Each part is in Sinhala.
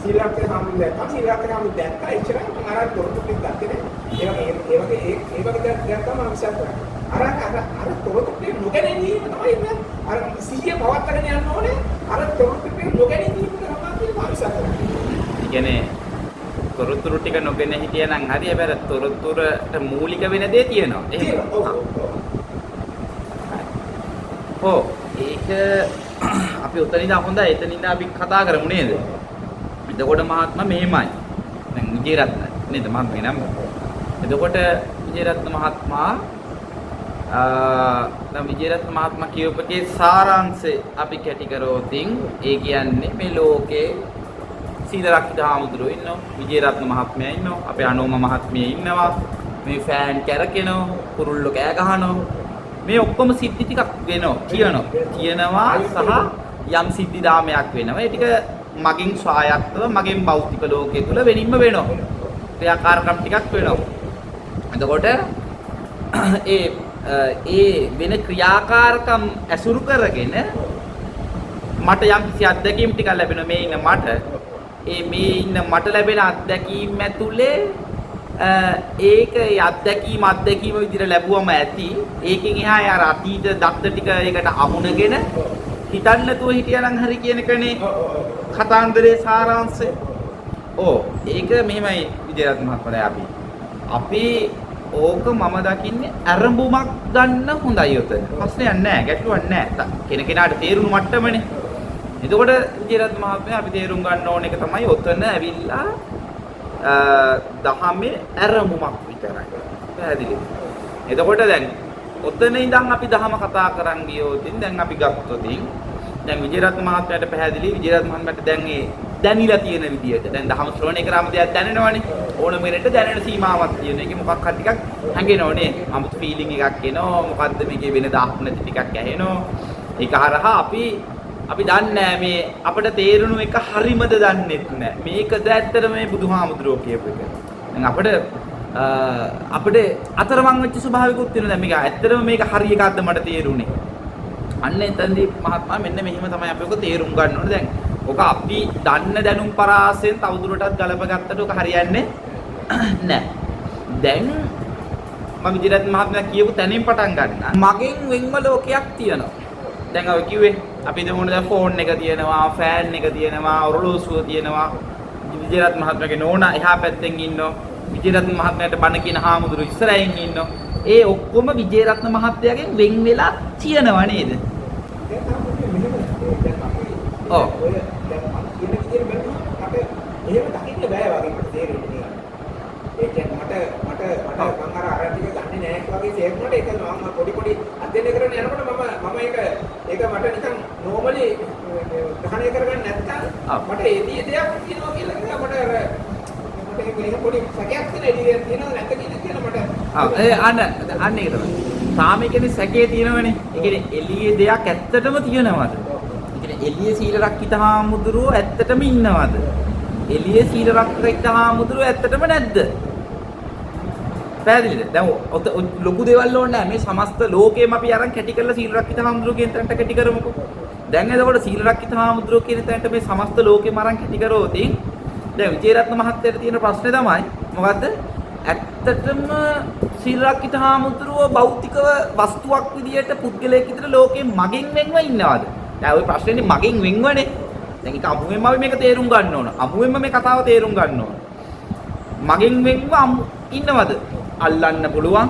සීලරක්ෂක සාමුද්‍ර දැක්කම සීලරක්ෂක සාමුද්‍ර දැක්කා එච්චරයි මම අර තොරතුරු ටික ගත්තේ නේ. ඒ වගේ දෙයක් තමයි විශ්වාස කරන්නේ. අර තොරතුරු ටික නොගැනීම තමයි අර සිහිය පවත්වාගෙන යන්න ඕනේ. අර තොරතුරු ටික නොගැනීම තමයි විශ්වාස කරන්නේ. ඒ කියන්නේ තොරතුරු ටික නොගෙන හිටියනම් හරි හැබැයි තොරතුරට මූලික වෙන දේ තියෙනවා. එහෙම. ඔව්. ඒක අපි උතන ඉඳන් හොඳයි. එතන ඉඳන් අපි කතා කරමු නේද? එතකොට මහත්මයා මෙහෙමයි. දැන් විජේරත්න නේද මහත්මයා නම. එතකොට විජේරත්න මහත්මයා දැන් විජේරත්න මහත්මයා කියපුවේ සාරාංශය අපි කැටි කරෝතින් ඒ කියන්නේ මේ ලෝකේ සීල රක්කිත හාමුදුරුවෝ ඉන්නවා, විජේරත්න මහත්මයා ඉන්නවා, අපේ අනෝම මහත්මිය ඉන්නවා, මේ ෆෑන් කැරකෙනවා, කුරුල්ලෝ කෑ ගහනවා. මේ ඔක්කොම සිද්ධි ටිකක් කියනවා සහ යම් සිද්ධි දාමයක් වෙනවා. ඒ ටික මගින් ස්වායත්තව මගෙන් භෞතික ලෝකයේ තුල වෙනින්ම වෙනවා. ක්‍රියාකාරකම් ටිකක් වෙනවා. එතකොට ඒ වෙන ක්‍රියාකාරකම් ඇසුරු කරගෙන මට යම් කිසි අත්දැකීම් ටිකක් ලැබෙනවා. මේ ඉන්න මට ලැබෙන අත්දැකීම් ඇතුලේ ඒක අත්දැකීම විදිහට ලැබුවම ඇති. ඒකෙන් එහා යාර අතීත දත්ත ටික ඒකට අමුණගෙන හිතන්න නැතුව හිටියනම් හරි කියන එකනේ කතාන්දරේ සාරාංශය. ඒක මෙහෙමයි විජේරත්න මහත්මයා අපි ඕක මම දකින්නේ අරඹුමක් ගන්න හොඳයි උතන. ප්‍රශ්නයක් නැහැ, ගැටලුවක් නැහැ. කෙනෙකුට තේරුණු මට්ටමනේ. එතකොට විජේරත්න මහත්මයා අපි තේරුම් ගන්න ඕන එක තමයි උතන ඇවිල්ලා දහමේ අරමුමක් විතරයි. පැහැදිලිද? එතකොට දැන් ඔතන ඉඳන් අපි දහම කතා කරන් ගියොතින් දැන් අපි ගත්තොතින් දැන් විජේරත්න මහත්මයාට පැහැදිලි විජේරත්න මහත්මයාට දැන් ඒ දැනිලා තියෙන විදියට දැන් දහම ශ්‍රවණය කරාම දෙයක් දැනෙනවනේ. ඕනම කෙනෙක්ට දැනෙන සීමාවක් තියෙන. ඒකේ මොකක් හරි ටිකක් හැංගෙනවනේ. 아무ත් ෆීලිං එකක් එනවා. මොකද්ද මේකේ වෙන දාහක් නැති ටිකක් ඇහෙනවා. ඒක හරහා අපි දන්නේ මේ අපිට තේරුණු එක හරිමද දන්නේත් නැහැ. මේකද ඇත්තටම මේ බුදුහාමුදුරුවෝ කියපු එක. දැන් අපිට අතරමං වෙච්ච ස්වභාවිකුත් තියෙනවා. දැන් මේක ඇත්තටම මේක හරි එකක්ද මට තේරුනේ. අන්න එතනදී මහත්මයා මෙන්න මෙහෙම තමයි අපි ඔක තේරුම් ගන්න ඕනේ. දැන් ඔක අපි දන්න දැනුම් පරාසයෙන් තවදුරටත් ගලපගත්තට ඔක හරියන්නේ නැහැ. දැන් මම විජේරත්න මහත්මයා කියපු තැනින් පටන් ගන්න. මගෙන් වෙන්ව ලෝකයක් තියෙනවා. දැන් අපි කිව්වේ අපි දෙමුණ දැන් ෆෝන් එක තියෙනවා, ෆෑන් එක තියෙනවා, ඔරලෝසුව තියෙනවා. විජේරත්න මහත්මයාගේ නෝනා එහා පැත්තෙන් ඉන්නවා. විජේරත්න මහත්මයාට බණ කියන හාමුදුරුවෝ ඉස්සරහින් ඉන්නවා. ඒ ඔක්කොම විජේරත්න මහත්තයාගෙන් වෙන් වෙලා තියෙනවා නේද? ඔව්. එහෙම දකින්න බෑ වගේ මට තේරෙන්නේ. ඒ කියන්නේ මට මම අර ටික ගන්නේ නැහැ වගේ තේරුණාට ඒක මම පොඩි අධ්‍යයනය කරගෙන යනකොට මම ඒක මට නිකන් නෝමලි ග්‍රහණය කරගන්න නැත්තම් මට එළිය දෙයක් කියනවා කියලා මට ඒක පොඩි සැකයක් තියෙනවා නැත්ද කියලා මට අන්න ඒක තමයි. තාම කියන්නේ සැකේ තියෙනවනේ. ඒ කියන්නේ එළියේ දෙයක් ඇත්තටම තියෙනවද? ඒ කියන්නේ එළියේ සීල රක්කිත හාමුදුරුවෝ ඇත්තටම ඉන්නවද? එළියේ සීල රක්කිත හාමුදුරුවෝ ඇත්තටම නැද්ද? පැහැදිලිද? දැන් ලොකු දේවල් ඕනේ නැහැ. මේ සමස්ත ලෝකෙම අපි අරන් කැටි කරලා සීල රක්කිත හාමුදුරුවෝ කියන තැනට කැටි කරමුකෝ. දැන් එතකොට සීල රක්කිත හාමුදුරුවෝ කියන තැනට මේ සමස්ත ලෝකෙම අරන් කැටි කරෝතින් දැන් විජේරත්න මහත්තයාට තියෙන ප්‍රශ්නේ තමයි මොකද්ද? ඇත්තටම සීල රක්කිත හාමුදුරුවෝ භෞතිකව වස්තුවක් විදියට පුද්ගලයෙක් විතර ලෝකෙ මගෙන් වෙන්ව ඉන්නවද? දැන් ওই ප්‍රශ්නේනේ මගෙන් වෙන්වනේ. දැන් ඒක අමුවෙන්ම අපි මේක තේරුම් ගන්න ඕන. අමුවෙන්ම මේ කතාව තේරුම් ගන්න ඕන. මගෙන් වෙන්ව ඉන්නවද? අල්ලන්න පුළුවන්.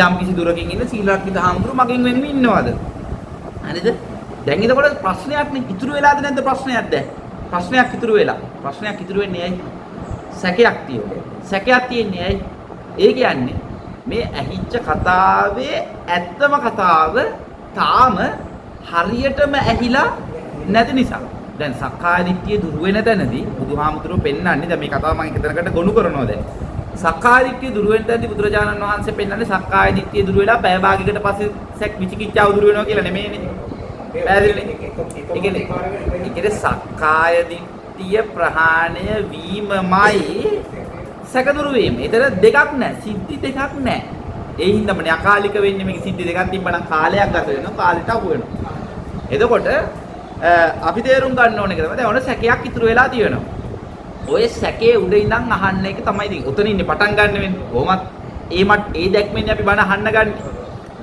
යම් කිසි දුරකින් ඉන්න සීල රක්කිත හාමුදුරුවෝ මගෙන් වෙන්ව ඉන්නවද? හරිද? දැන් එතකොට ප්‍රශ්නයක් නේ ඉතුරු වෙලාද නැද්ද ප්‍රශ්නයක් දැන්? ප්‍රශ්නයක් ඉතුරු වෙලා. ප්‍රශ්නයක් ඉතුරු වෙන්නේ ඇයි? සැකයක් තියෙනවා. සැකයක් තියෙන්නේ ඇයි? ඒ කියන්නේ මේ ඇහිච්ච කතාවේ ඇත්තම කතාව තාම හරියටම ඇහිලා නැති නිසා. දැන් සක්කාය දිට්ඨිය දුරු වෙන තැනදී බුදුහාමුදුරුවෝ පෙන්වන්නේ දැන් මේ කතාව මම එකතරකට ගොනු කරනවා දැන්. සක්කාය දිට්ඨිය දුරු වෙන තැනදී බුදුරජාණන් වහන්සේ පෙන්වන්නේ සක්කාය දිට්ඨිය දුරු වෙලා පැය භාගයකට පස්සේ විචිකිච්ඡාව දුරු වෙනවා කියලා නෙමෙයිනේ. පැහැදිලිනේ? ඒ කියන්නේ සක්කාය දිට්ඨිය ප්‍රහාණය වීමමයි සැකදුරු වීම. ඒතර දෙකක් නැහැ. සිද්ධි දෙකක් නැහැ. ඒ හින්දාමනේ අකාලික වෙන්නේ මේක සිද්ධි දෙකක් තිබ්බනම් කාලයක් ගත වෙනවා. කාලෙට අහු වෙනවා. එතකොට අපි තේරුම් ගන්න ඕනේ කියලා. දැන් ඔන්න සැකයක් ඉතුරු වෙලා තියෙනවා. ඔය සැකේ උඩ ඉඳන් අහන්න එක තමයි ඉතින් උතන ඉන්නේ පටන් ගන්න වෙන්නේ. කොහොමත් ඒ දැක්මෙන් අපි බණ අහන්න ගන්න.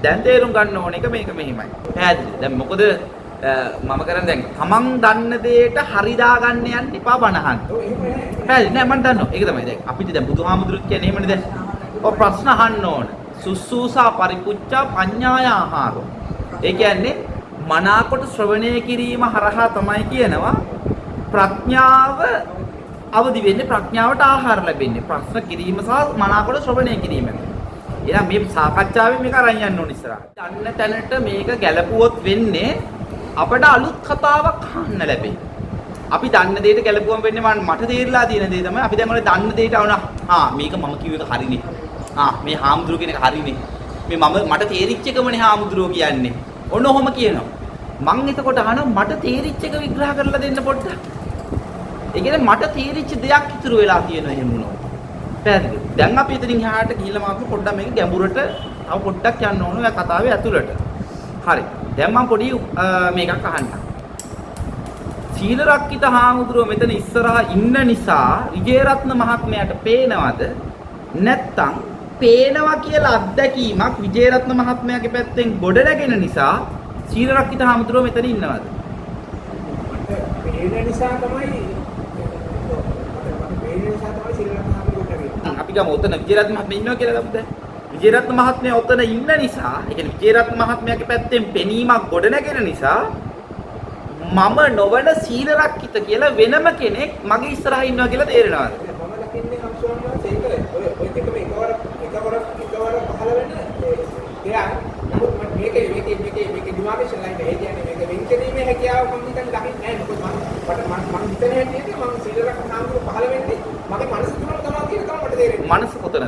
දැන් තේරුම් ගන්න ඕන එක මේක මෙහිමයි. පැහැදිලිද? දැන් මොකද මම කරන්නේ දැන් තමන් දන්න දෙයට හරි දාගන්න යන්න එපා බණ අහන්න. පැහැදිලි නෑ මම දන්නවා. ඒක තමයි දැන් අපිට දැන් බුදුහාමුදුරුවෝ කියන්නේ එහෙමනේ දැන්. ඔය ප්‍රශ්න අහන්න ඕන. සුසුසා පරිපුච්චා පඤ්ඤාය ආහාරෝ. ඒ කියන්නේ මනාකොට ශ්‍රවණය කිරීම හරහා තමයි කියනවා ප්‍රඥාව අවදි වෙන්නේ, ප්‍රඥාවට ආහාර ලැබෙන්නේ. ප්‍රශ්න කිරීම සහ මනාකොට ශ්‍රවණය කිරීම. එහෙනම් මේ සාකච්ඡාවෙන් මේක අරන් යන්න ඕන ඉස්සරහට. දන්න තැනට මේක ගැලපුවොත් වෙන්නේ අපිට අලුත් කතාවක් අහන්න ලැබෙයි. අපි දන්න දෙයට ගැලපුවම වෙන්නේ මට තේරිලා තියෙන දේ තමයි අපි දැන් ඔය දන්න දෙයට වුණා මේක මම කිව්ව එක හරිනේ. මේ හාමුදුරුවෝ කියන එක හරිනේ. මේ මට තේරිච්ච එකමනේ හාමුදුරුවෝ කියන්නේ. ඔන්න ඔහොම කියනවා. මං එතකොට අහනවා මට තේරිච්ච එක විග්‍රහ කරලා දෙන්න පොඩ්ඩක්. ඒ කියන්නේ මට තේරිච්ච දෙයක් ඉතුරු වෙලා තියෙනවා එහෙම වුණොත්. පැහැදිලිද? දැන් අපි එතනින් එහාට ගිහිල්ලා මාත් පොඩ්ඩක් මේක ගැඹුරට තව පොඩ්ඩක් යන්න ඕන ඔය කතාවේ ඇතුළට. හරි. දැන් මම පොඩි මේකක් අහන්නම්. සීල රක්කිත හාමුදුරුවෝ මෙතන ඉස්සරහා ඉන්න නිසා විජේරත්න මහත්මයාට පේනවද? නැත්තම් පේනවා කියලා අත්දැකීමක් විජේරත්න මහත්මයාගේ පැත්තෙන් ගොඩ නැගෙන නිසා සීල රක්කිත හාමුදුරුවෝ මෙතන ඉන්නවද? පේන නිසා තමයි අපි ගමු ඔතන විජේරත්න මහත්මයා ඉන්නවා කියලා ගමු දැන්. විජේරත්න මහත්මයා ඔතන ඉන්න නිසා, ඒ කියන්නේ විජේරත්න මහත්මයාගේ පැත්තෙන් පෙනීමක් ගොඩ නැගෙන නිසා මම නොවන සීල රක්කිත කියලා වෙනම කෙනෙක් මගේ ඉස්සරහා ඉන්නවා කියලා තේරෙනවද? මම දකින්නේ අම්සෝන්වන්ස ඒක ඔය දෙකම එකවර පහළ වෙන දෙයක්. නමුත් මේක දිමාගේ ශලයින් මේ කියන්නේ මේක වෙන්කීමේ හැකියාව මම හිතන්නේ දකින්නේ නැහැ. මොකද මම හිතන්නේ හැටියට මම සීල රක්කන සාමුදුර පහළ වෙන්නේ මගේ මනස තුලම තමයි කියන තමයි මට තේරෙන්නේ. මනස කොතනද?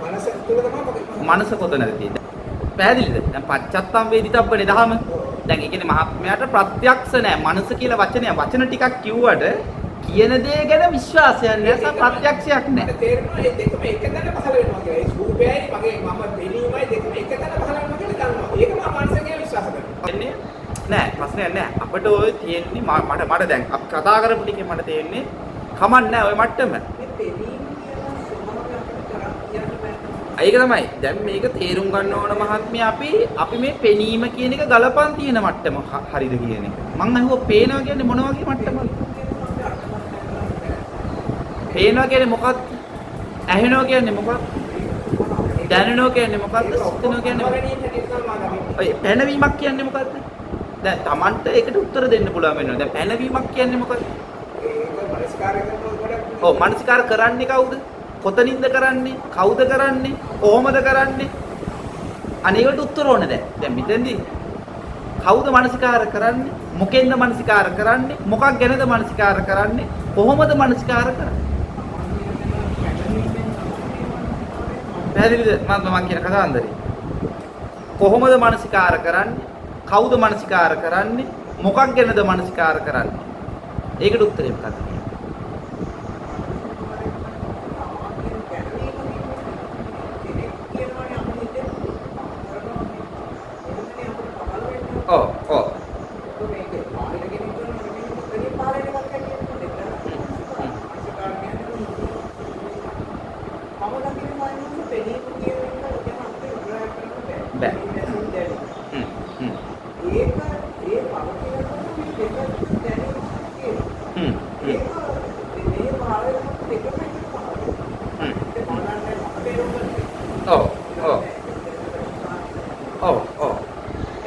මනස තුල තමයි මගේ මනස කොතනද තියෙන්නේ? පැහැදිලිද? දැන් පච්චත්තම් වේදිතබ්බනේ දහම. දැන් ඒ කියන්නේ මහත්මයාට ප්‍රත්‍යක්ෂ නැහැ. මනස කියලා වචන ටිකක් කිව්වට කියන දේ ගැන විශ්වාසයක් නැහැ. ප්‍රත්‍යක්ෂයක් නැහැ. තේරෙනවා මේ දෙකම එකතැන පහළ වෙනවා කියලා. ඒ රූපයයි මගේ මම පෙනීමයි දෙකම එකතැන පහළ වෙනවා කියලා දන්නවා. ඒක මම මනසෙන් විශ්වාස කරනවා. නෑ ප්‍රශ්නයක් නෑ. අපිට ඔය තියෙන්නේ මට දැන් අපි කතා කරපු ටිකේ මට තේරෙන්නේ කමක් නෑ ඔය මට්ටම. ඒක තමයි. දැන් මේක තේරුම් ගන්න ඕන මහත්මිය අපි මේ පෙනීම කියන එක ගලපන් තියෙන මට්ටම හරිද කියන එක. මං අහුව පේනවා කියන්නේ මොන වගේ මට්ටමද? පේනවා කියන්නේ මොකක්ද? ඇහෙනවා කියන්නේ මොකක්ද? දැනෙනවා කියන්නේ මොකක්ද? සිතනවා කියන්නේ මොකක්ද? ඔය පැනවීමක් කියන්නේ මොකක්ද? දැන් Tamanට ඒකට උත්තර දෙන්න පුළුවන් වෙනවා. දැන් පැනවීමක් කියන්නේ මොකක්ද? ඔව් මනස්කාර කරන්නේ කවුද? කොතනින්ද කරන්නේ? කවුද කරන්නේ? කොහොමද කරන්නේ? අනේකට උත්තර ඕනේ දැන්. දැන් මෙතෙන්දී කවුද මනස්කාර කරන්නේ? මොකෙන්ද මනස්කාර කරන්නේ? මොකක් ගැනද මනස්කාර කරන්නේ? කොහොමද මනස්කාර කරන්නේ? පැහැදිලිද මම කියන කතාන්දරේ? කොහොමද මනස්කාර කරන්නේ? කවුද මනස්කාර කරන්නේ? මොකක් ගැනද මනස්කාර කරන්නේ? ඒකට උත්තරේ මොකක්ද? ඔව්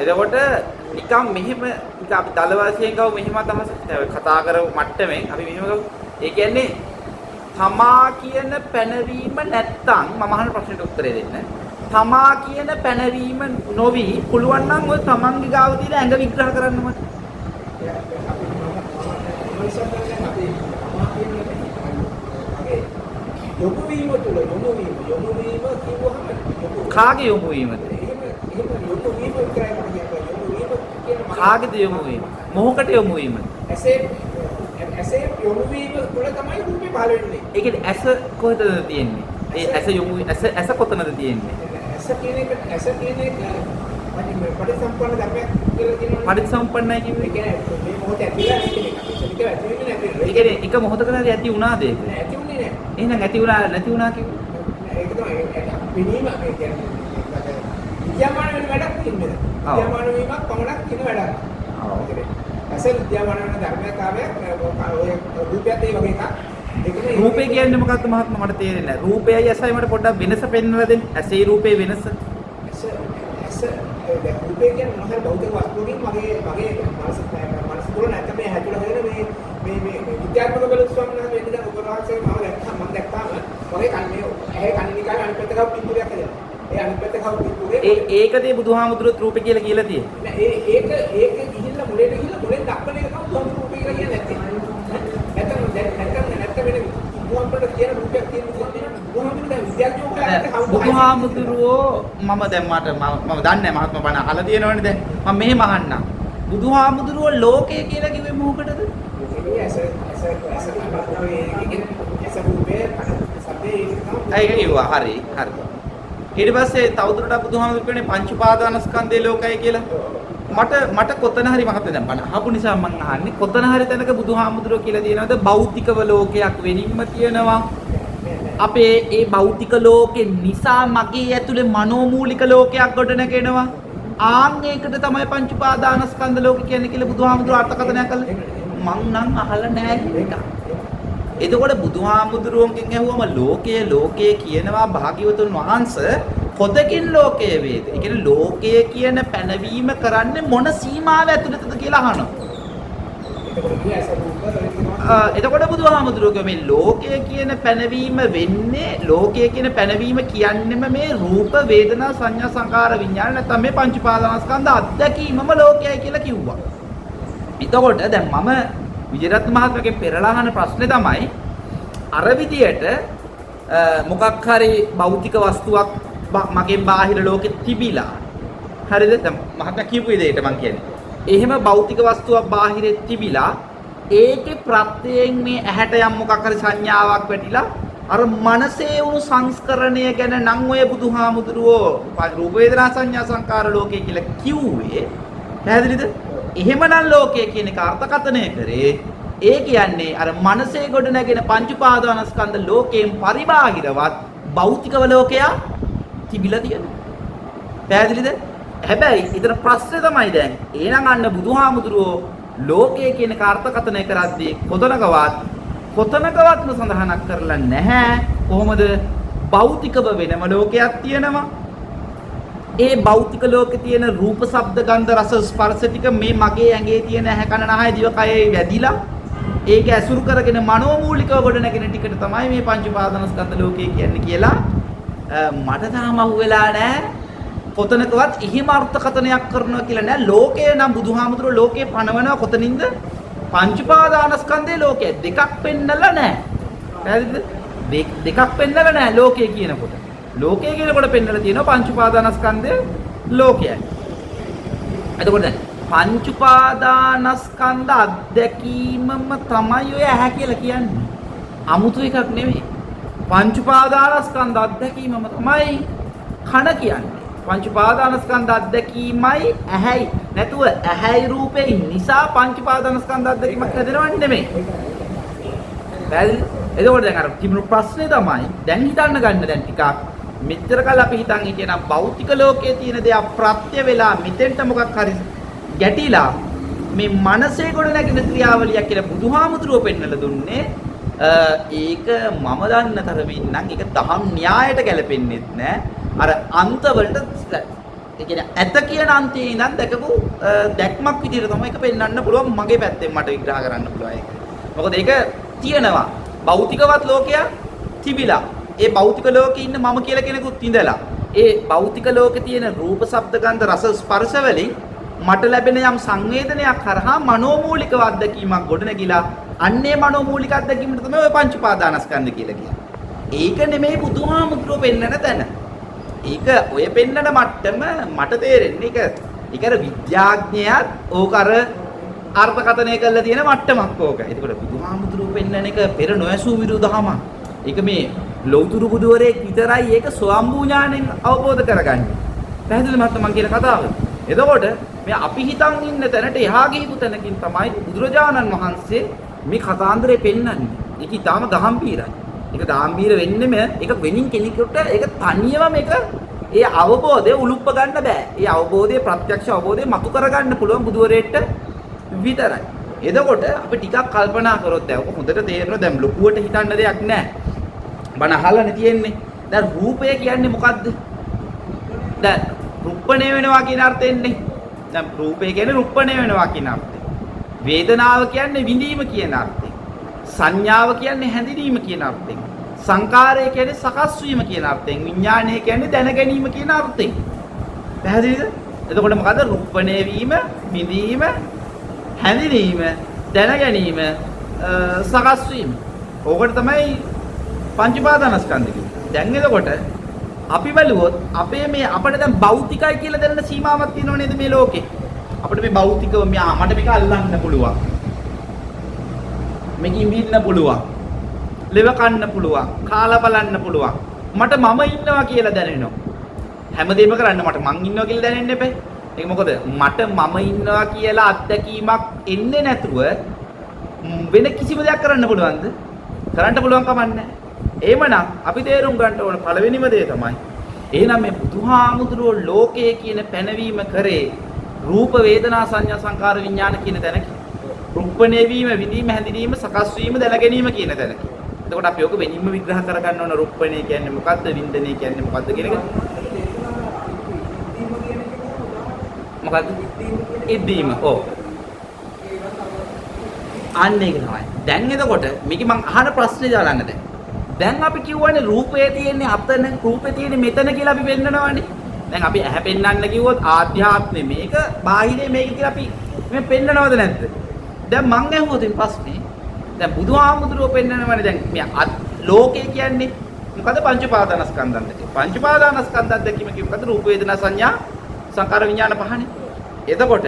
එතකොට නිකම් මෙහෙම නිකම් අපි දල වාසියෙන් ගාව මෙහෙම අදහසක් දැන් කතා කරව මට්ටමෙන් අපි මෙහෙම ගාව. ඒ කියන්නේ තමා කියන පැනවීම නැත්තම් මම අහන ප්‍රශ්නෙට උත්තරේ දෙන්න. තමා කියන පැනවීම නොවි පුළුවන් නම් ඔය තමන්ගේ ගාව තියෙන ඇඟ විග්‍රහ කරන්න මට. යොමු වීම තුල යොමු වීම කිව්වහම කාගේ යොමු වීමද? කාගේද යොමු වීම? මොහොකට යොමු වීමද? ඇසේ යොමු වීම තුල තමයි රූපේ පහළ වෙන්නේ. ඒ කියන්නේ ඇස කොහෙද තියෙන්නේ? ඒ ඇස යොමු ඇස කොතනද තියෙන්නේ? ඇස කියන එක පටිසම්පන්න ධර්මයක් කියලා කියනවා. පටිච්චසමුප්පන්නයි ඒ කිව්වේ. කියන්නේ මේ මොහොතේ ඇතිලා මේක ඒක ඇති වෙන්නේ නැති ඒ වෙන්නේ. කියන්නේ එක මොහොතකට හරි ඇති වුණාද ඒක? ඇති උනේ නැහැ. එහෙනම් ඇති වුණා නැති වුණා කිව්වේ. ඒක තමයි පිනීම ඒ කියන්නේ විද්‍යාමාන වෙන වැඩක් තියෙන්නේ. විද්‍යාමාන වීමක් පමණක් කියන වැඩක්. ඔව්. ඇසෙන් විද්‍යාමාන වෙන ධර්මයක් ආවයක් ඔය රූපයත් ඒ වගේ එකක්. ඒකනේ රූපේ කියන්නේ මොකක්ද මහත්මයා මට තේරෙන්නේ නැහැ. රූපයයි ඇසයි මට පොඩ්ඩක් වෙනස පෙන්වලා දෙන්න. ඇසේ රූපේ වෙනස. ඇස දැන් රූපේ කියන්නේ මොනවාද භෞතික වස්තුවකින් මගේ මනස තුළ නැත්නම් මේ හැදුලා වෙන මේ විද්‍යාත්මක බලස් ස්වාමීන් වහන්සේ වෙන දැන් උපරාක්ෂේ මම දැක්කාම මගේ කන්නේ ඇහැ කන්නේ නිකන් අනිත් පැත්ත ගාව පිටුරයක් හදලා. ඒ අනිත් පැත්ත ගාව පිටුරේ ඒකදී බුදුහාමුදුරුවෝ රූපේ කියලා තියෙන්නේ. නෑ ඒක ගිහිල්ලා මුලට ගිහිල්ලා මුලෙන් දක්වන එක තමයි බුදුහාමුදුරුවෝ රූපේ කියලා කියන්නේ නැත්තේ. නැත්තම් වෙන බුදුහාමුදුරුවෝ කියන රූපයක් තියෙන බුදුහාමුදුරුවෝ දැන් විද්‍යාඥයෝ බුදුහාමුදුරුවෝ මම දැන් මම දන්නේ නැහැ මහත්මයා බණ අහලා තියෙනවනේ දැන් මම මෙහෙම අහන්නම්. බුදුහාමුදුරුවෝ ලෝකය කියලා කිව්වේ මොකටද? ඒක කිව්වා හරි හරි. ඊට පස්සේ තවදුරටත් බුදුහාමුදුරුවෝ කියන්නේ පංච උපාදානස්කන්ධයේ ලෝකය කියලා. මට කොතන හරි මහත්මයා දැන් බණ අහපු නිසා මම අහන්නේ කොතන හරි තැනක බුදුහාමුදුරුවෝ කියලා තියෙනවද භෞතිකව ලෝකයක් වෙනින්ම තියෙනවා. අපේ ඒ භෞතික ලෝකෙ නිසා මගේ ඇතුලේ මනෝමූලික ලෝකයක් ගොඩනගෙනවා. ආන් ඒකට තමයි පංච උපාදානස්කන්ධ ලෝක කියන්නේ කියලා බුදුහාමුදුරුවෝ අර්ථකථනය කළේ. මං නම් අහලා නැහැ ඒක. එතකොට බුදුහාමුදුරුවන්ගෙන් ඇහුවම ලෝකය කියනවා භාග්‍යවතුන් වහන්සේ කොතකින් ලෝකය වේද? ඒ කියන්නේ ලෝකය කියන පැනවීම කරන්නේ මොන සීමාව ඇතුළතද කියලා අහනවා. එතකොට බුදුහාමුදුරුවෝ මේ ලෝකය කියන පැනවීම වෙන්නේ ලෝකය කියන පැනවීම කියන්නේම මේ රූප වේදනා සංඥා සංකාර විඥාන නැත්නම් මේ පංච උපාදානස්කන්ධ අත්දැකීමම ලෝකයයි කියලා කිව්වා. එතකොට දැන් මම විජයරත්න මහත්මයාගෙන් පෙරලා අහන ප්‍රශ්නේ තමයි අර විදියට මොකක් හරි භෞතික වස්තුවක් මගෙන් බාහිර ලෝකෙ තිබිලා හරිද? දැන් මහත්මයා කියපු විදිහට මම කියන්නේ. එහෙම භෞතික වස්තුවක් බාහිරේ තිබිලා ඒකේ ප්‍රත්‍යයෙන් මේ ඇහැට යම් මොකක් හරි සංඥාවක් වැටිලා අර මනසේ වුණු සංස්කරණය ගැන නම් ඔය බුදුහාමුදුරුවෝ රූප වේදනා සංඥා සංකාර ලෝකය කියලා කිව්වේ. පැහැදිලිද? එහෙමනම් ලෝකය කියන එක අර්ථකථනය කරේ ඒ කියන්නේ අර මනසේ ගොඩ නැගෙන පංච උපාදානස්කන්ධ ලෝකයෙන් පරිබාහිරවත් භෞතිකව ලෝකයක් තිබිලා තියෙනවා. පැහැදිලිද? හැබැයි ඊතර ප්‍රශ්නේ තමයි දැන් එහෙනම් අන්න බුදුහාමුදුරුවෝ ලෝකය කියන කාර්ථකථනය කරද්දී කොතනකවත්ම සඳහනක් කරලා නැහැ. කොහොමද? භෞතිකව වෙනම ලෝකයක් තියෙනවා. ඒ භෞතික ලෝකේ තියෙන රූප, ශබ්ද, ගන්ධ, රස, ස්පර්ශ ටික මේ මගේ ඇඟේ තියෙන ඇහැ, කන, නාසය, දිව, කය වැදිලා ඒක ඇසුරු කරගෙන මනෝමූලිකව ගොඩ නැගෙන ටිකට තමයි මේ පංච උපාදානස්කන්ධ ලෝකය කියන්නේ කියලා මට තාම අහුවෙලා නැහැ. කොතනකවත් එහෙම අර්ථකථනයක් කරනවා කියලා නෑ. ලෝකය නම් බුදුහාමුදුරුවෝ ලෝකේ පනවනවා කොතනින්ද? පංච උපාදානස්කන්ධයේ ලෝකය දෙකක් පෙන්නලා නෑ. පැහැදිලිද? දෙකක් පෙන්නලා නෑ ලෝකය කියනකොට. ලෝකය කියනකොට පෙන්නලා තියෙනවා පංච උපාදානස්කන්ධයේ ලෝකයයි. එතකොට පංච උපාදානස්කන්ධ අධ්‍යක්ීමම තමයි ඔය ඇහැ කියලා කියන්නේ. 아무තු එකක් නෙමෙයි. පංච උපාදානස්කන්ධ අධ්‍යක්ීමම තමයි කන කියන්නේ. පංච උපාදානස්කන්ධ අධ්‍යක්ීමයි ඇහැයි. නැතුව ඇහැයි රූපේ නිසා පංච උපාදානස්කන්ධ අධ්‍යක්ීමක් හැදෙනවන්නේ නෙමෙයි. එතකොට දැන් අර තිබුණු ප්‍රශ්නේ තමයි දැන් හිතන්න ගන්න දැන් ටිකක් මෙච්චර කල් අපි හිතන් හිටියේ නම් භෞතික ලෝකයේ තියෙන දේක් ප්‍රත්‍ය වෙලා මෙතෙන්ට මොකක් හරි ගැටිලා මේ මනසේ ගොඩ නැගෙන ක්‍රියාවලියක් කියලා බුදුහාමුදුරුවෝ පෙන්නලා දුන්නේ. ඒක මම දන්න තරමින් නම් ඒක දහම් න්‍යායට ගැලපෙන්නේ නැහැ. අර අන්තවලට ඒ කියන්නේ ඇත කියන අන්තයේ ඉඳන් දැකපු දැක්මක් විදිහට තමයි ඒක පෙන්වන්න පුළුවන්. මගේ පැත්තෙන් මට විග්‍රහ කරන්න පුළුවන් ඒක. මොකද ඒක තියෙනවා. භෞතිකවත් ලෝකයක් තිබිලා. ඒ භෞතික ලෝකේ ඉන්න මම කියලා කෙනෙකුත් ඉඳලා. ඒ භෞතික ලෝකේ තියෙන රූප, ශබ්ද, ගන්ධ, රස, ස්පර්ශ වලින් මට ලැබෙන යම් සංවේදනයක් කරහා මනෝමූලික අත්දැකීමක් ගොඩනැගිලා අන්නේ මනෝමූලික අත්දැකීමට තමයි ඔය පංච උපාදානස්කන්ධ කියලා කියන්නේ. ඒක නෙමෙයි බුදුහාමුදුරුවෝ පෙන්නන තැන. ඒක ඔය පෙන්නන මට්ටම මට තේරෙන්නේ ඒක අර විද්‍යාඥයාත් ඕක අර අර්ථකථනය කරලා තියෙන මට්ටමක් ඕක. ඒකෝට බුදුහාමුදුරුවෝ පෙන්නන එක පෙර නොඇසූ විරුදහමක්. ඒක මේ ලෞතුරු බුදුවරයෙක් විතරයි ඒක ස්වයම්බූ ඥාණයෙන් අවබෝධ කරගන්නේ. පැහැදිලිද මහත්තයා මං කියන කතාව? එතකොට මේ අපි හිතන් ඉන්න තැනට එහා ගිහිපු තැනකින් තමයි බුදුරජාණන් වහන්සේ මේ කතාන්දරේ පෙන්වන්නේ. ඒක ඊටාම ගාම්භීරයි. ඒක ගාම්භීර වෙන්නෙම ඒක වෙනින් කෙනෙකුට ඒක තනියම මේක ඒ අවබෝධය උලුප්ප ගන්න බෑ. ඒ අවබෝධය ප්‍රත්‍යක්ෂ අවබෝධය මතු කරගන්න පුළුවන් බුදුවරයෙක්ට විතරයි. එතකොට අපි ටිකක් කල්පනා කරොත් දැන් ඔක හොඳට තේරෙනවා දැන් ලොකුවට හිතන්න දෙයක් නැහැ. බණ අහලානේ තියෙන්නේ. දැන් රූපය කියන්නේ මොකද්ද? දැන් රුප්පණය වෙනවා කියන අර්ථයෙන්නේ. දැන් රූපය කියන්නේ රුප්පණය වෙනවා කියන අර්ථය. වේදනාව කියන්නේ විඳීම කියන අර්ථයෙන්. සංඥාව කියන්නේ හැඳිනීම කියන අර්ථයෙන්. සංකාරය කියන්නේ සකස් වීම කියන අර්ථයෙන්. විඥානය කියන්නේ දැන ගැනීම කියන අර්ථයෙන්. පැහැදිලිද? එතකොට මොකද රුප්පණය වීම, විඳීම, හැඳිනීම, දැන ගැනීම, සකස් වීම. ඕකට තමයි පංච උපාදානස්කන්ධ කියන්නේ. දැන් එතකොට අපි බලුවොත් අපේ මේ අපිට දැන් භෞතිකයි කියලා දැනෙන සීමාවක් තියෙනව නේද මේ ලෝකේ? අපිට මේ භෞතිකව මට මේක අල්ලන්න පුළුවන්. මේකින් විඳින්න පුළුවන්. ලෙව කන්න පුළුවන්. කාලා බලන්න පුළුවන්. මට මම ඉන්නවා කියලා දැනෙනවා. හැමදේම කරන්න මට මං ඉන්නවා කියලා දැනෙන්න එපා. ඒක මොකද මට මම ඉන්නවා කියලා අත්දැකීමක් එන්නේ නැතුව වෙන කිසිම දෙයක් කරන්න පුළුවන්ද? කරන්න පුළුවන් කමක් නැහැ. එහෙමනම් අපි තේරුම් ගන්න ඕන පළවෙනිම දේ තමයි එහෙනම් මේ බුදුහාමුදුරුවෝ ලෝකයේ කියන පැනවීම කරේ රූප වේදනා සංඥා සංකාර විඥාන කියන තැනක. රුප්පණය වීම, විඳීම, හැඳිනීම, සකස් වීම, දැන ගැනීම කියන තැනක. එතකොට අපි ඔක වෙනින්ම විග්‍රහ කරගන්න ඕන රුප්පණය කියන්නේ මොකද්ද? විඳිනේ කියන්නේ මොකද්ද කියන එක. මොකද්ද? ඉදීම. ඔව්. අන්න ඒක තමයි. දැන් එතකොට මේක මම අහන ප්‍රශ්නේ දාලන්න දැන්. දැන් අපි කියවනේ රූපයේ තියෙන්නේ අතන, රූපේ තියෙන්නේ මෙතන කියලා අපි පෙන්නනවානේ. දැන් අපි ඇහැ පෙන්නන්න කිව්වොත් ආධ්‍යාත්මේ මේක, බාහිරේ මේක කියලා අපි මේ පෙන්නනවද නැද්ද? දැන් මං ඇහුවොත් මේ ප්‍රශ්නේ. දැන් බුදුහාමුදුරුවෝ පෙන්නනවානේ දැන් මේ ලෝකේ කියන්නේ මොකද පංච උපාදානස්කන්ධයන් දෙක. පංච උපාදානස්කන්ධයන් දෙකම කිව්වද රූප වේදනා සංඥා සංකාර විඥාන පහනේ. එතකොට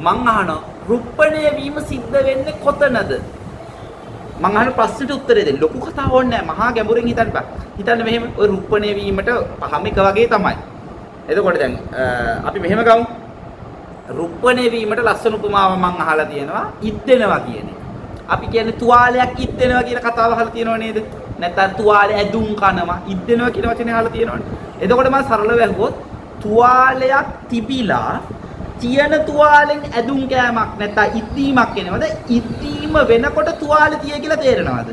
මං අහනවා රුප්පණය වීම සිද්ධ වෙන්නේ කොතනද? මං අහන ප්‍රශ්නෙට උත්තරේ දෙන්න. ලොකු කතාවක් ඕනේ නැහැ. මහා ගැඹුරින් හිතන්න බෑ. හිතන්න මෙහෙම ඔය රුප්පණය වීමට පහම එක වගේ තමයි. එතකොට දැන් අපි මෙහෙම ගමු. රුප්පණය වීමට ලස්සන උපමාව මං අහලා තියෙනවා ඉද්දෙනවා කියන එක. අපි කියන්නේ තුවාලයක් ඉද්දෙනවා කියන කතාව අහලා තියෙනව නේද? නැත්නම් තුවාලය ඇදුම් කනවා ඉද්දෙනවා කියන වචනේ අහලා තියෙනවනේ. එතකොට මම සරලව ඇහුවොත් තුවාලයක් තිබිලා තියෙන තුවාලෙන් ඇදුම් කෑමක් නැත්නම් ඉද්දීමක් එනවද? ඉද්දීම වෙනකොට තුවාලේ තිය කියලා තේරෙනවද?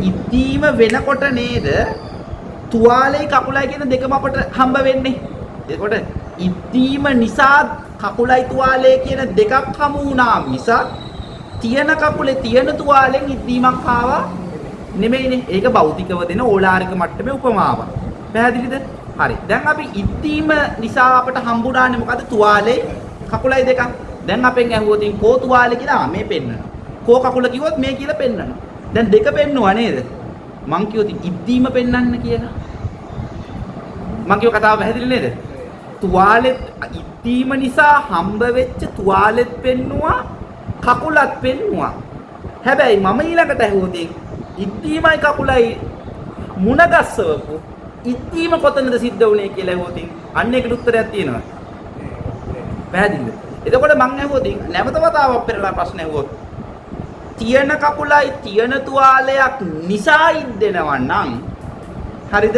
ඉද්දීම වෙනකොට නේද තුවාලේ කකුලයි කියන දෙකම අපට හම්බ වෙන්නේ. එතකොට ඉද්දීම නිසා කකුලයි තුවාලේ කියන දෙකක් හමු වුණා මිසක් තියෙන කකුලේ තියෙන තුවාලෙන් ඉද්දීමක් ආවා නෙමෙයිනේ. ඒක භෞතිකව දෙන ඕලාරික මට්ටමේ උපමාවක්. පැහැදිලිද? හරි. දැන් අපි ඉද්දීම නිසා අපට හම්බුණානේ මොකද? තුවාලේ කකුලයි දෙකක්. දැන් අපෙන් ඇහුවොත් කෝ තුවාලේ කියලා මේ පෙන්නනවා. කෝ කකුල කිව්වොත් මේ කියලා පෙන්නනවා. දැන් දෙක පෙන්නුවා නේද? මං කිව්වොත් ඉද්දීම පෙන්වන්න කියලා. මං කියව කතාව පැහැදිලි නේද? තුවාලෙත් ඉද්දීම නිසා හම්බ වෙච්ච තුවාලෙත් පෙන්නුවා කකුලත් පෙන්නුවා. හැබැයි මම ඊළඟට ඇහුවොත් ඉද්දීමයි කකුලයි මුණගස්සවපු ඉද්දීම කොතනද සිද්ධ වුනේ කියලා ඇහුවොත් අන්න ඒකට උත්තරයක් තියෙනවා. පැහැදිලිද? එතකොට මං ඇහුවොත් නැවත වතාවක් පෙරලා ප්‍රශ්න ඇහුවොත් තියෙන කකුලයි තියෙන තුවාලයක් නිසා ඉද්දෙනවා නම් හරිද?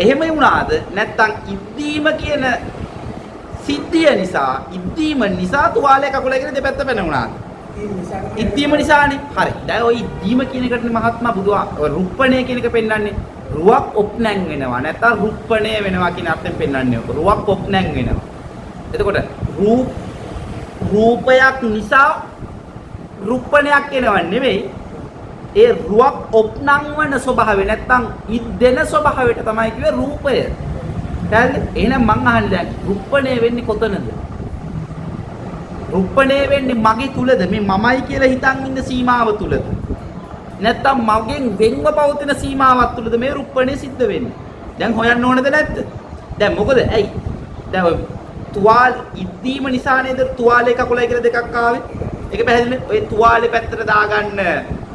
එහෙම වුණාද? නැත්තම් ඉද්දීම කියන සිද්ධිය නිසා ඉද්දීම නිසා තුවාලේ කකුලයි කියන දෙපැත්ත පැනුණාද? ඉද්දීම නිසානේ. හරි. දැන් ওই ඉද්දීම කියන එකනේ මහත්මා බුදුහා රුප්පණය කියන එක පෙන්වන්නේ. රුවක් ඔප්නැන් වෙනවා නැත්නම් රුප්පණය වෙනවා කියන අර්ථයෙන් පෙන්වන්නේ ඔක. රුවක් ඔප්නැන් වෙනවා. එතකොට රූපයක් නිසා රුප්පණයක් එනවා නෙවෙයි. ඒ රුවක් ඔප්නං වන ස්වභාවය නැත්නම් ඉද්දෙන ස්වභාවයට තමයි කිව්වේ රූපය. හරිද? එහෙනම් මං අහන්නේ දැන් රුප්පණය වෙන්නේ කොතනද? රුප්පණය වෙන්නේ මගේ තුලද? මේ මමයි කියලා හිතන් ඉන්න සීමාව තුලද? නැත්තම් මගෙන් වෙන්ව පවතින සීමාවක් තුලද මේ රුප්පණය සිද්ධ වෙන්නේ? දැන් හොයන්න ඕනද නැද්ද? දැන් මොකද? ඇයි? දැන් තුවාල ඉද්දීම නිසා නේද තුවාලේ කකුලයි කියලා දෙකක් ආවේ? ඒක පැහැදිලිද? ඔය තුවාලේ පැත්තට දාගන්න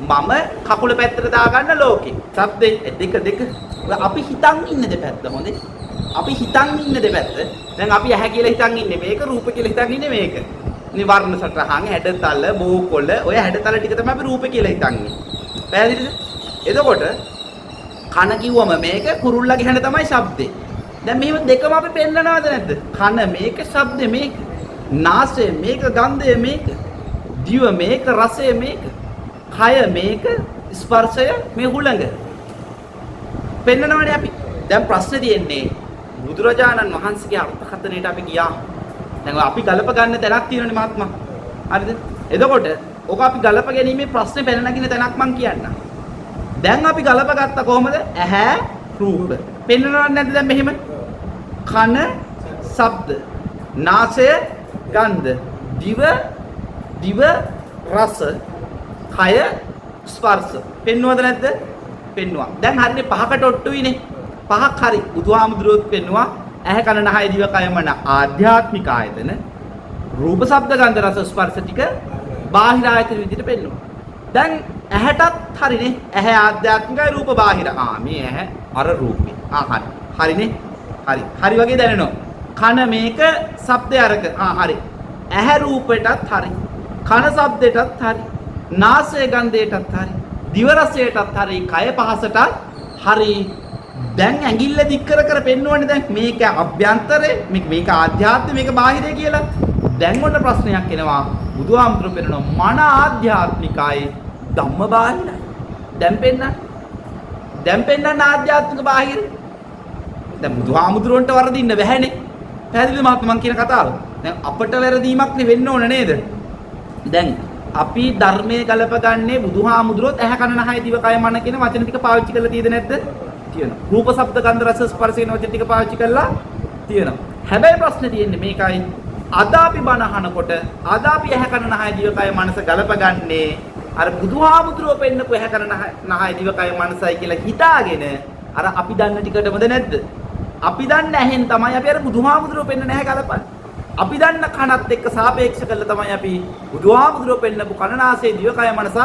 මම කකුල පැත්තට දාගන්න ලෝකේ. සබ්දේ දෙක අපි හිතන් ඉන්න දෙපැත්ත හොඳේ. අපි හිතන් ඉන්න දෙපැත්ත. දැන් අපි ඇහැ කියලා හිතන් ඉන්නේ මේක, රූප කියලා හිතන් ඉන්නේ මේක. නිවර්ණ සටහන්, හැඩතල, බෝකොළ, ඔය හැඩතල ටික තමයි අපි රූප කියලා හිතන් ඉන්නේ. පැහැදිලිද? එතකොට කන කිව්වම මේක, කුරුල්ලගේ හැඩ තමයි ශබ්දේ. දැන් මෙහෙම දෙකම අපි පෙන්නනවද නැද්ද? කන මේක, ශබ්දේ මේක. නාසය මේක, ගන්ධය මේක. දිව මේක, රසය මේක. කය මේක, ස්පර්ශය මේ හුළඟ. පෙන්නනවනේ අපි. දැන් ප්‍රශ්නේ තියෙන්නේ බුදුරජාණන් වහන්සේගේ අර්ථකථනයට අපි ගියා. දැන් අපි ගලප ගන්න තැනක් තියෙනනේ මහත්මයා. හරිද? එතකොට ඔක අපි ගලප ගැනීමේ ප්‍රශ්නේ පැන නගින තැනක් මං කියන්නම්. දැන් අපි ගලප ගත්තා කොහමද? ඇහැ, රූප. පෙන්නනවද නැද්ද දැන් මෙහෙම? කන, ශබ්ද. නාසය, ගන්ධ. දිව රස. කය, ස්පර්ශ. පෙන්වවද නැද්ද? පෙන්නවා. දැන් හරිනේ පහකට ඔට්ටුයිනේ. පහක් හරි. බුදුහාමුදුරුවෝත් පෙන්නවා ඇහැ කන නහය දිව කය මන ආධ්‍යාත්මික ආයතන. රූප ශබ්ද ගන්ධ රස ස්පර්ශ ටික බාහිර ආයතන විදිහට පෙන්වනවා. දැන් ඇහැටත් හරිනේ. ඇහැ ආධ්‍යාත්මිකයි රූප බාහිර. මේ ඇහැ අර රූපේ. හරි. හරිනේ. හරි වගේ දැනෙනවා. කන මේක ශබ්දය අරක. හරි. ඇහැ රූපෙටත් හරි. කන ශබ්දෙටත් හරි. නාසය ගන්ධයටත් හරි. දිව රසයටත් හරි. කය පහසටත් හරි. දැන් ඇඟිල්ල දික් කර පෙන්වන්නේ දැන් මේක අභ්‍යන්තරේ මේක ආධ්‍යාත්මික මේක බාහිරේ කියලා. දැන් ඔන්න ප්‍රශ්නයක් එනවා. බුදුහාමුදුරුවෝ පෙන්නනවා මන ආධ්‍යාත්මිකයි ධම්ම බාහිරයි. දැන් පෙන්නන්න ආධ්‍යාත්මික බාහිර. දැන් බුදුහාමුදුරුවන්ට වරදින්න බැහැනේ. පැහැදිලිද මහත්මයා මං කියන කතාව? දැන් අපට වැරදීමක් නේ වෙන්න ඕන නේද? දැන් අපි ධර්මයේ ගලපගන්නේ බුදුහාමුදුරුවෝත් ඇහැ කන නහය දිව කය මන කියන වචන ටික පාවිච්චි කරලා තියෙද නැද්ද? තියෙනවා. රූප ශබ්ද ගන්ධ රස ස්පර්ශ කියන වචන ටික පාවිච්චි කරලා තියෙනවා. හැබැයි ප්‍රශ්නේ තියෙන්නේ මේකයි. අද අපි බණ අහනකොට අද අපි ඇහැ කන නහය දිව කය මනස ගලපගන්නේ අර බුදුහාමුදුරුවෝ පෙන්නපු ඇහැ කන නහය දිව කය මනසයි කියලා හිතාගෙන අර අපි දන්න ටිකටමද නැද්ද? අපි දන්න ඇහෙන් තමයි අපි අර බුදුහාමුදුරුවෝ පෙන්න නැහැ ගලපන්නේ. අපි දන්න කනත් එක්ක සාපේක්ෂ කරලා තමයි අපි බුදුහාමුදුරුවෝ පෙන්නපු කනනාසය දිවකය මනස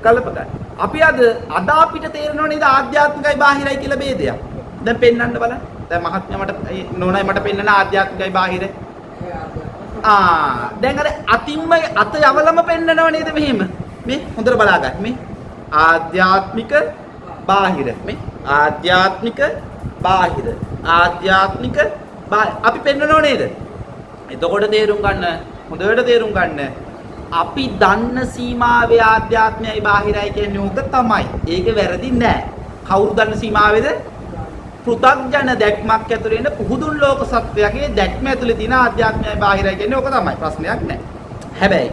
කල්පගන්නේ. අපි අද අපිට තේරෙනව නේද ආධ්‍යාත්මිකයි බාහිරයි කියලා ભેදයක්. දැන් පෙන්වන්න බලන්න. දැන් මහත්මයා මට නෝනයි මට පෙන්වන ආධ්‍යාත්මිකයි බාහිරයි. දැන් අර අතින්ම අත යවලම පෙන්නනව නේද මෙහෙම. මේ හොඳට බලා ගන්න. මේ ආධ්‍යාත්මික බාහිර. මේ ආධ්‍යාත්මික බාහිර. ආධ්‍යාත්මික අපි පෙන්වනව නේද? එතකොට තේරුම් ගන්න හොඳට තේරුම් ගන්න අපි දන්න සීමාවේ ආධ්‍යාත්මයයි බාහිරයි කියන්නේ ඕක තමයි. ඒක වැරදි නෑ. කවුරු දන්න සීමාවේද? පෘථග්ජන දැක්මක් ඇතුළේ ඉන්න පුහුදුන් ලෝක සත්වයාගේ දැක්ම ඇතුළේ තියෙන ආධ්‍යාත්මයයි බාහිරයි කියන්නේ ඕක තමයි. ප්‍රශ්නයක් නෑ. හැබැයි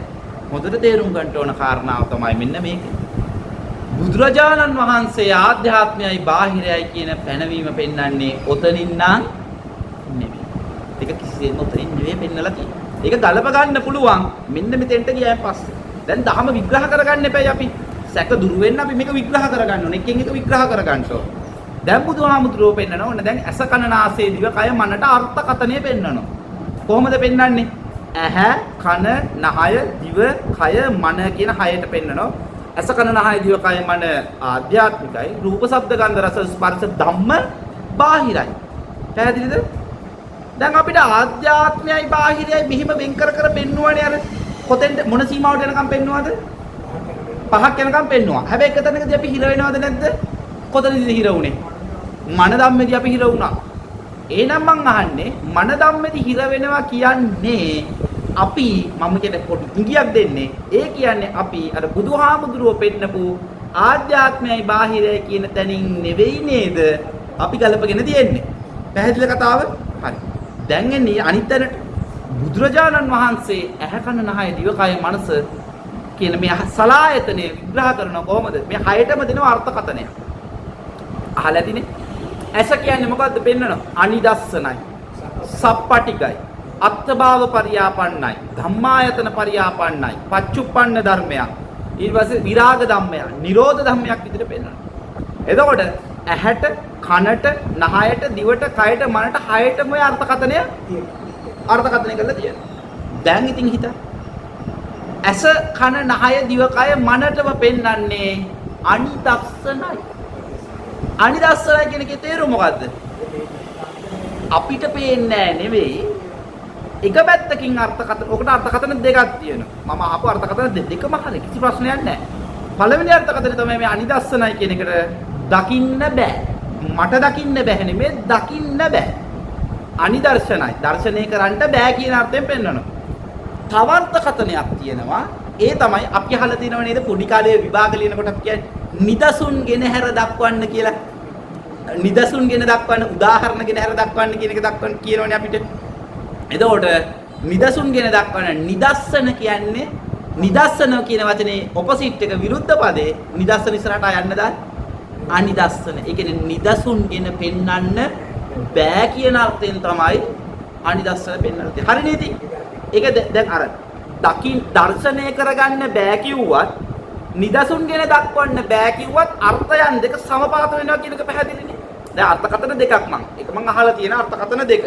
හොඳට තේරුම් ගන්න ඕන කාරණාව තමයි මෙන්න මේක. බුදුරජාණන් වහන්සේ ආධ්‍යාත්මයයි බාහිරයි කියන පැනවීම පෙන්වන්නේ ඔතනින් නම් නෙමෙයි. ඒක කිසිසේත්ම උතරින් නෙවෙයි පෙන්නලා තියෙන්නේ. ඒක ගලප ගන්න පුළුවන් මෙන්න මෙතෙන්ට ගියාන් පස්සේ. දැන් ධහම විග්‍රහ කරගන්න එපයි අපි. සැක දුරු වෙන්න අපි මේක විග්‍රහ කරගන්න ඕනේ. එකෙන් එක විග්‍රහ කරගන්න ඕනේ. දැන් බුදුහාමුදුරුවෝ පෙන්නනවා ඕනේ. දැන් ඇස කන නාසය දිව කය මනට අර්ථකථනය පෙන්නනවා. කොහොමද පෙන්වන්නේ? ඇහැ කන නහය දිව කය මන කියන හයට පෙන්නනවා. ඇස කන නහය දිව කය මන ආධ්‍යාත්මිකයි. රූප ශබ්ද ගන්ධ රස ස්පර්ශ ධම්ම බාහිරයි. පැහැදිලිද? දැන් අපිට ආධ්‍යාත්මයයි බාහිරයයි මෙහිම වෙන් කර පෙන්නුවානේ අර කොතෙන්ද මොන සීමාවට යනකම් පෙන්නුවාද? පහක් යනකම් පෙන්නුවා. හැබැයි එක තැනකදී අපි හිර වෙනවද නැද්ද? කොතනදීද හිර වුනේ? මන ධම්මේදී අපි හිර වුණා. එහෙනම් මං අහන්නේ මන ධම්මේදී හිර වෙනවා කියන්නේ අපි මම කියන පොඩි ඉඟියක් දෙන්නේ. ඒ කියන්නේ අපි අර බුදුහාමුදුරුවෝ පෙන්නපු ආධ්‍යාත්මයයි බාහිරයයි කියන තැනින් නෙවෙයි නේද? අපි ගලපගෙන තියෙන්නේ. පැහැදිලි කතාව? හරි. දැන් එන්නේ අනිත් තැනට බුදුරජාණන් වහන්සේ ඇහැ කන නහය දිවකය මනස කියන මේ සලායතනේ විග්‍රහ කරන කොහොමද? මේ හයටම දෙන අර්ථකථනය. අහලා ඇතිනේ. ඇස කියන්නේ මොකද්ද පෙන්නනවා? අනිදස්සනයි. සප්පටිකයි. අත්ථභාව පරියාපන්නයි. ධම්මායතන පරියාපන්නයි. පච්චුප්පන්න ධර්මයක්. ඊට පස්සේ විරාග ධම්මයක්. නිරෝධ ධම්මයක් විදිහට පෙන්නනවා. එතකොට ඇහැට කනට නහයට දිවට කයට මනට හයටම ඔය අර්ථකථනය කරලා තියෙනවා. දැන් ඉතින් හිත ඇස කන නහය දිව කය මනටම පෙන්වන්නේ අනිදස්සනයි. අනිදස්සනයි කියන එකේ තේරුම මොකද්ද? අපිට පේන්නේ නෙවෙයි එක පැත්තකින් අර්ථකථන ඔකට අර්ථකථන දෙකක් තියෙනවා. මම අහපු අර්ථකථන දෙකම හරි කිසි ප්‍රශ්නයක් නැහැ. පළවෙනි අර්ථකථනය තමයි මේ අනිදස්සනයි කියන එකට දකින්න බෑ. මට දකින්න බෑ නෙමෙයි දකින්න බෑ. අනිදර්ශනයි. දර්ශනය කරන්න බෑ කියන අර්ථයෙන් පෙන්වනවා. තව අර්ථකථනයක් තියෙනවා. ඒ තමයි අපි අහලා තියෙනව නේද පොඩි කාලේ විභාග ලියනකොට අපි කියන්නේ නිදසුන් ගෙන හැර දක්වන්න කියලා. නිදසුන් ගෙන දක්වන්න උදාහරණ ගෙන හැර දක්වන්න කියන එක දක්වන්න කියනවනේ අපිට. එතකොට නිදසුන් ගෙන දක්වන්න නිදස්සන කියන්නේ නිදස්සන කියන වචනේ ඔපොසිට් එක විරුද්ධ පදේ නිදස්සන ඉස්සරහට යන්න දාන්න අනිදස්සන. ඒ කියන්නේ නිදසුන් ගෙන පෙන්වන්න බෑ කියන අර්ථයෙන් තමයි අනිදස්සන පෙන්වන්න තියෙන්නේ. හරි නේද? ඒක දැන් අර දර්ශනය කරගන්න බෑ කිව්වත් නිදසුන් ගෙන දක්වන්න බෑ කිව්වත් අර්ථයන් දෙක සමපාත වෙනවා කියන එක පැහැදිලිනේ. දැන් අර්ථකථන දෙකක් ඒක මම අහලා තියෙන අර්ථකථන දෙක.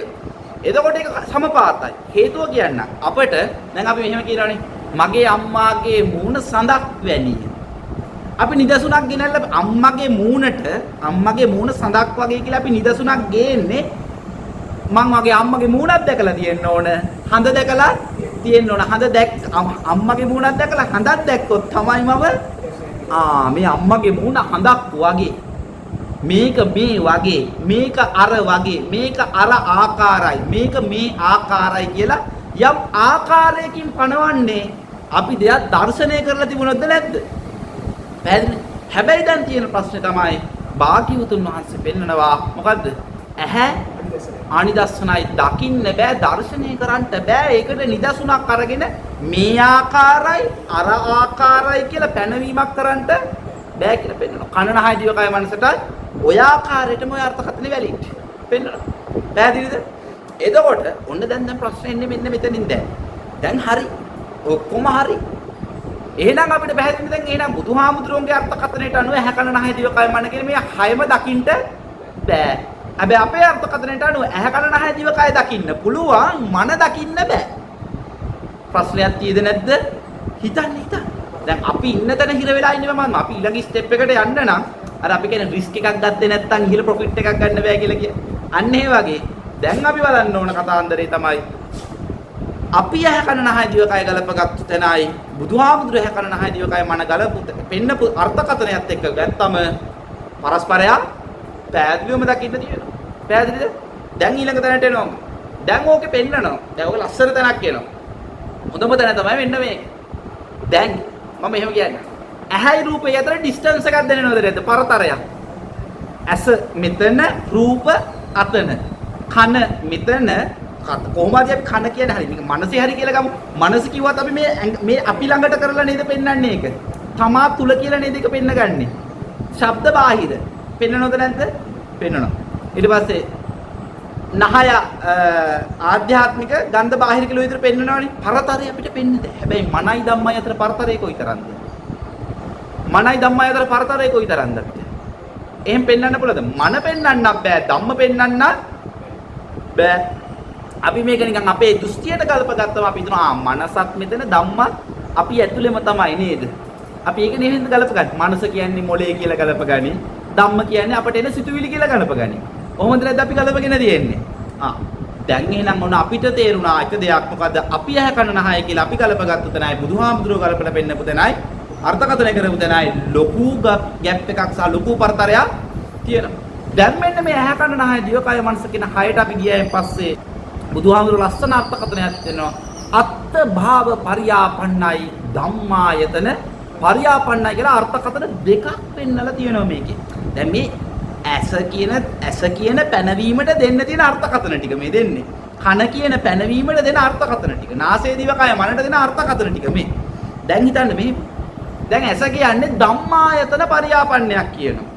එතකොට ඒක සමපාතයි. හේතුව කියන්න අපිට දැන් අපි මෙහෙම කියනවානේ මගේ අම්මාගේ මූණ සඳක් වැනිය. අපි නිදසුනක් ගෙනල්ලා අම්මගේ මූණ සඳක් වගේ කියලා අපි නිදසුනක් ගේන්නේ මං වගේ අම්මගේ මූණක් දැකලා තියෙන්න ඕන. හඳ දැකලා තියෙන්න ඕන. අම්මගේ මූණක් දැකලා හඳක් දැක්කොත් තමයි මම මේ අම්මගේ මූණ හඳක් වගේ. මේක මේ වගේ, මේක අර වගේ, මේක අර ආකාරයි, මේක මේ ආකාරයි කියලා යම් ආකාරයකින් පනවන්නේ අපි දෙයක් දර්ශනය කරලා තිබුණොත්ද නැද්ද? පැහැදිලි. හැබැයි දැන් තියෙන ප්‍රශ්නේ තමයි භාග්‍යවතුන් වහන්සේ පෙන්නනවා මොකද්ද? ඇහැ අනිදස්සනයි දකින්න බෑ දර්ශනය කරන්න බෑ. ඒකට නිදසුනක් අරගෙන මේ ආකාරයි අර ආකාරයි කියලා පැනවීමක් කරන්න බෑ කියලා පෙන්නනවා. කන නහය දිවකය මනසට ඔය ආකාරයටම ඔය අර්ථකථන වැලිට පෙන්නනවා. පැහැදිලිද? එතකොට ඔන්න දැන් ප්‍රශ්නේ එන්නේ මෙන්න මෙතනින් දැන් හරි. ඔක්කොම හරි. එහෙනම් අපිට පැහැදිලිද දැන් එහෙනම් බුදුහාමුදුරුවන්ගේ අර්ථකථනයට අනුව ඇහැ කන නහය දිවකය මන කියන මේ හයම දකින්න බෑ. හැබැයි අපේ අර්ථකථනයට අනුව ඇහැ කන නහය දිවකය දකින්න පුළුවන් මන දකින්න බෑ. ප්‍රශ්නයක් තියෙද නැද්ද? හිතන්න. දැන් අපි ඉන්න තැන හිර වෙලා ඉන්නේ මම. අපි ඊළඟ ස්ටෙප් එකට යන්න නම් අර අපි කියන රිස්ක් එකක් ගත්තේ නැත්නම් ඉහළ ප්‍රොෆිට් එකක් ගන්න බෑ කියලා කිය. අන්න ඒ වගේ දැන් අපි බලන්න ඕන කතාන්දරේ තමයි අපි ඇහැ කන නහය දිවකය ගලපගත්තු තැනයි බුදුහාමුදුර ඇහැ කන නහය දිවකය මන ගලපු පෙන්නපු අර්ථකථනයත් එක්ක ගත්තම පරස්පරයක් පැහැදිලිවම දකින්න තියෙනවා. පැහැදිලිද? දැන් ඊළඟ තැනට එනවා. දැන් ඕකේ පෙන්නනවා. දැන් ඕක ලස්සන තැනක් එනවා. හොඳම තැන තමයි මෙන්න මේක. දැන් මම එහෙම කියන්නේ. ඇහැයි රූපය අතර ඩිස්ටන්ස් එකක් දැනෙනවද නැද්ද? පරතරයක්. ඇස මෙතන රූප අතන. කන මෙතන කොහොමද අපි කන කියන්නේ හරි මේක මනසේ හරි කියලා ගමු. මනස කිව්වත් අපි මේ අපි ළඟට කරලා නේද පෙන්වන්නේ ඒක. තමා තුල කියලා නේද ඒක පෙන්නගන්නේ. ශබ්ද බාහිර පෙන්නනවද නැද්ද? පෙන්නනවා. ඊට පස්සේ නහය ආධ්‍යාත්මික ගන්ධ බාහිර කියලා විතර පෙන්නනවනේ. පරතරය අපිට පෙන්නද? හැබැයි මනයි ධම්මයි අතර පරතරය කොයිතරම්ද? මනයි ධම්මයි අතර පරතරය කොයිතරම්ද අපිට? එහෙම පෙන්වන්න පුළුවන්ද? මන පෙන්වන්නත් බෑ, ධම්ම පෙන්වන්නත් බෑ. අපි මේක නිකන් අපේ දෘෂ්ටියට ගලප ගත්තම අපි හිතනවා මනසත් මෙතන ධම්මත් අපි ඇතුළෙම තමයි නේද? අපි ඒක නෙවෙයිද ගලප ගන්න. මනස කියන්නේ මොලේ කියලා ගලප ගනි. ධම්ම කියන්නේ අපට එන සිතුවිලි කියලා ගලප ගනි. කොහොමද නැද්ද අපි ගලපගෙන තියෙන්නේ? දැන් එහෙනම් ඔන්න අපිට තේරුණා එක දෙයක් මොකද්ද? අපි ඇහැ කන නහය කියලා අපි ගලප ගත්ත තැනයි බුදුහාමුදුරුවෝ ගලපලා පෙන්නපු තැනයි අර්ථකථනය කරපු තැනයි ලොකු ගැප් එකක් සහ ලොකු පරතරයක් තියෙනවා. දැන් මෙන්න මේ ඇහැ කන නහය දිවකය මනස කියන හයට අපි ගියායින් පස්සේ බුදුහාමුදුරුවෝ ලස්සන අර්ථකථනයක් දෙනවා. අත්ත භාව පරියාපන්නයි ධම්මායතන පරියාපන්නයි කියලා අර්ථකථන දෙකක් පෙන්නලා තියෙනවා මේකේ. දැන් මේ ඇස කියන පැනවීමට දෙන්න තියෙන අර්ථකථන ටික මේ දෙන්නේ. කන කියන පැනවීමට දෙන අර්ථකථන ටික. නාසය දිවකය මනට දෙන අර්ථකථන ටික මේ. දැන් හිතන්න මේ. දැන් ඇස කියන්නේ ධම්මායතන පරියාපන්නයක් කියනවා.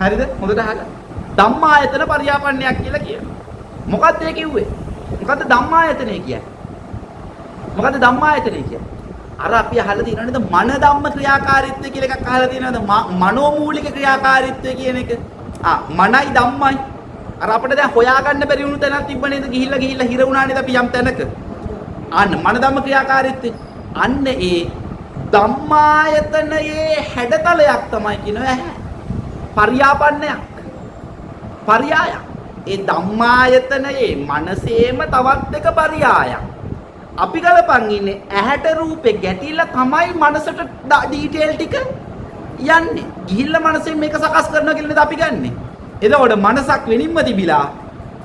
හරිද? හොඳට අහගන්න. ධම්මායතන පරියාපන්නයක් කියලා කියනවා. මොකක්ද ඒ කිව්වේ? මොකද්ද ධම්මායතනය කියන්නේ? මොකද්ද ධම්මායතනය කියන්නේ? අර අපි අහලා තියෙනව නේද මන ධම්ම ක්‍රියාකාරීත්වය කියලා එකක් අහලා තියෙනවද? මනෝමූලික ක්‍රියාකාරීත්වය කියන එක. මනයි ධම්මයි. අර අපිට දැන් හොයාගන්න බැරි වුණු තැනක් තිබ්බ නේද? ගිහිල්ලා හිර වුණා නේද අපි යම් තැනක. අන්න මන ධම්ම ක්‍රියාකාරීත්වය. අන්න ඒ ධම්මායතනයේ හැඩතලයක් තමයි කියනවා ඇහැ. පරියාපන්නයක්. පරියායක්. ඒ ධම්මායතනයේ මනසේම තවත් එක පරියායක්. අපි ගලපන් ඉන්නේ ඇහැට රූපේ ගැටිලා තමයි මනසට ඩීටේල් ටික යන්නේ. ගිහිල්ලා මනසෙන් මේක සකස් කරනවා කියලා නේද අපි ගන්නෙ. එතකොට මනසක් වෙනින්ම තිබිලා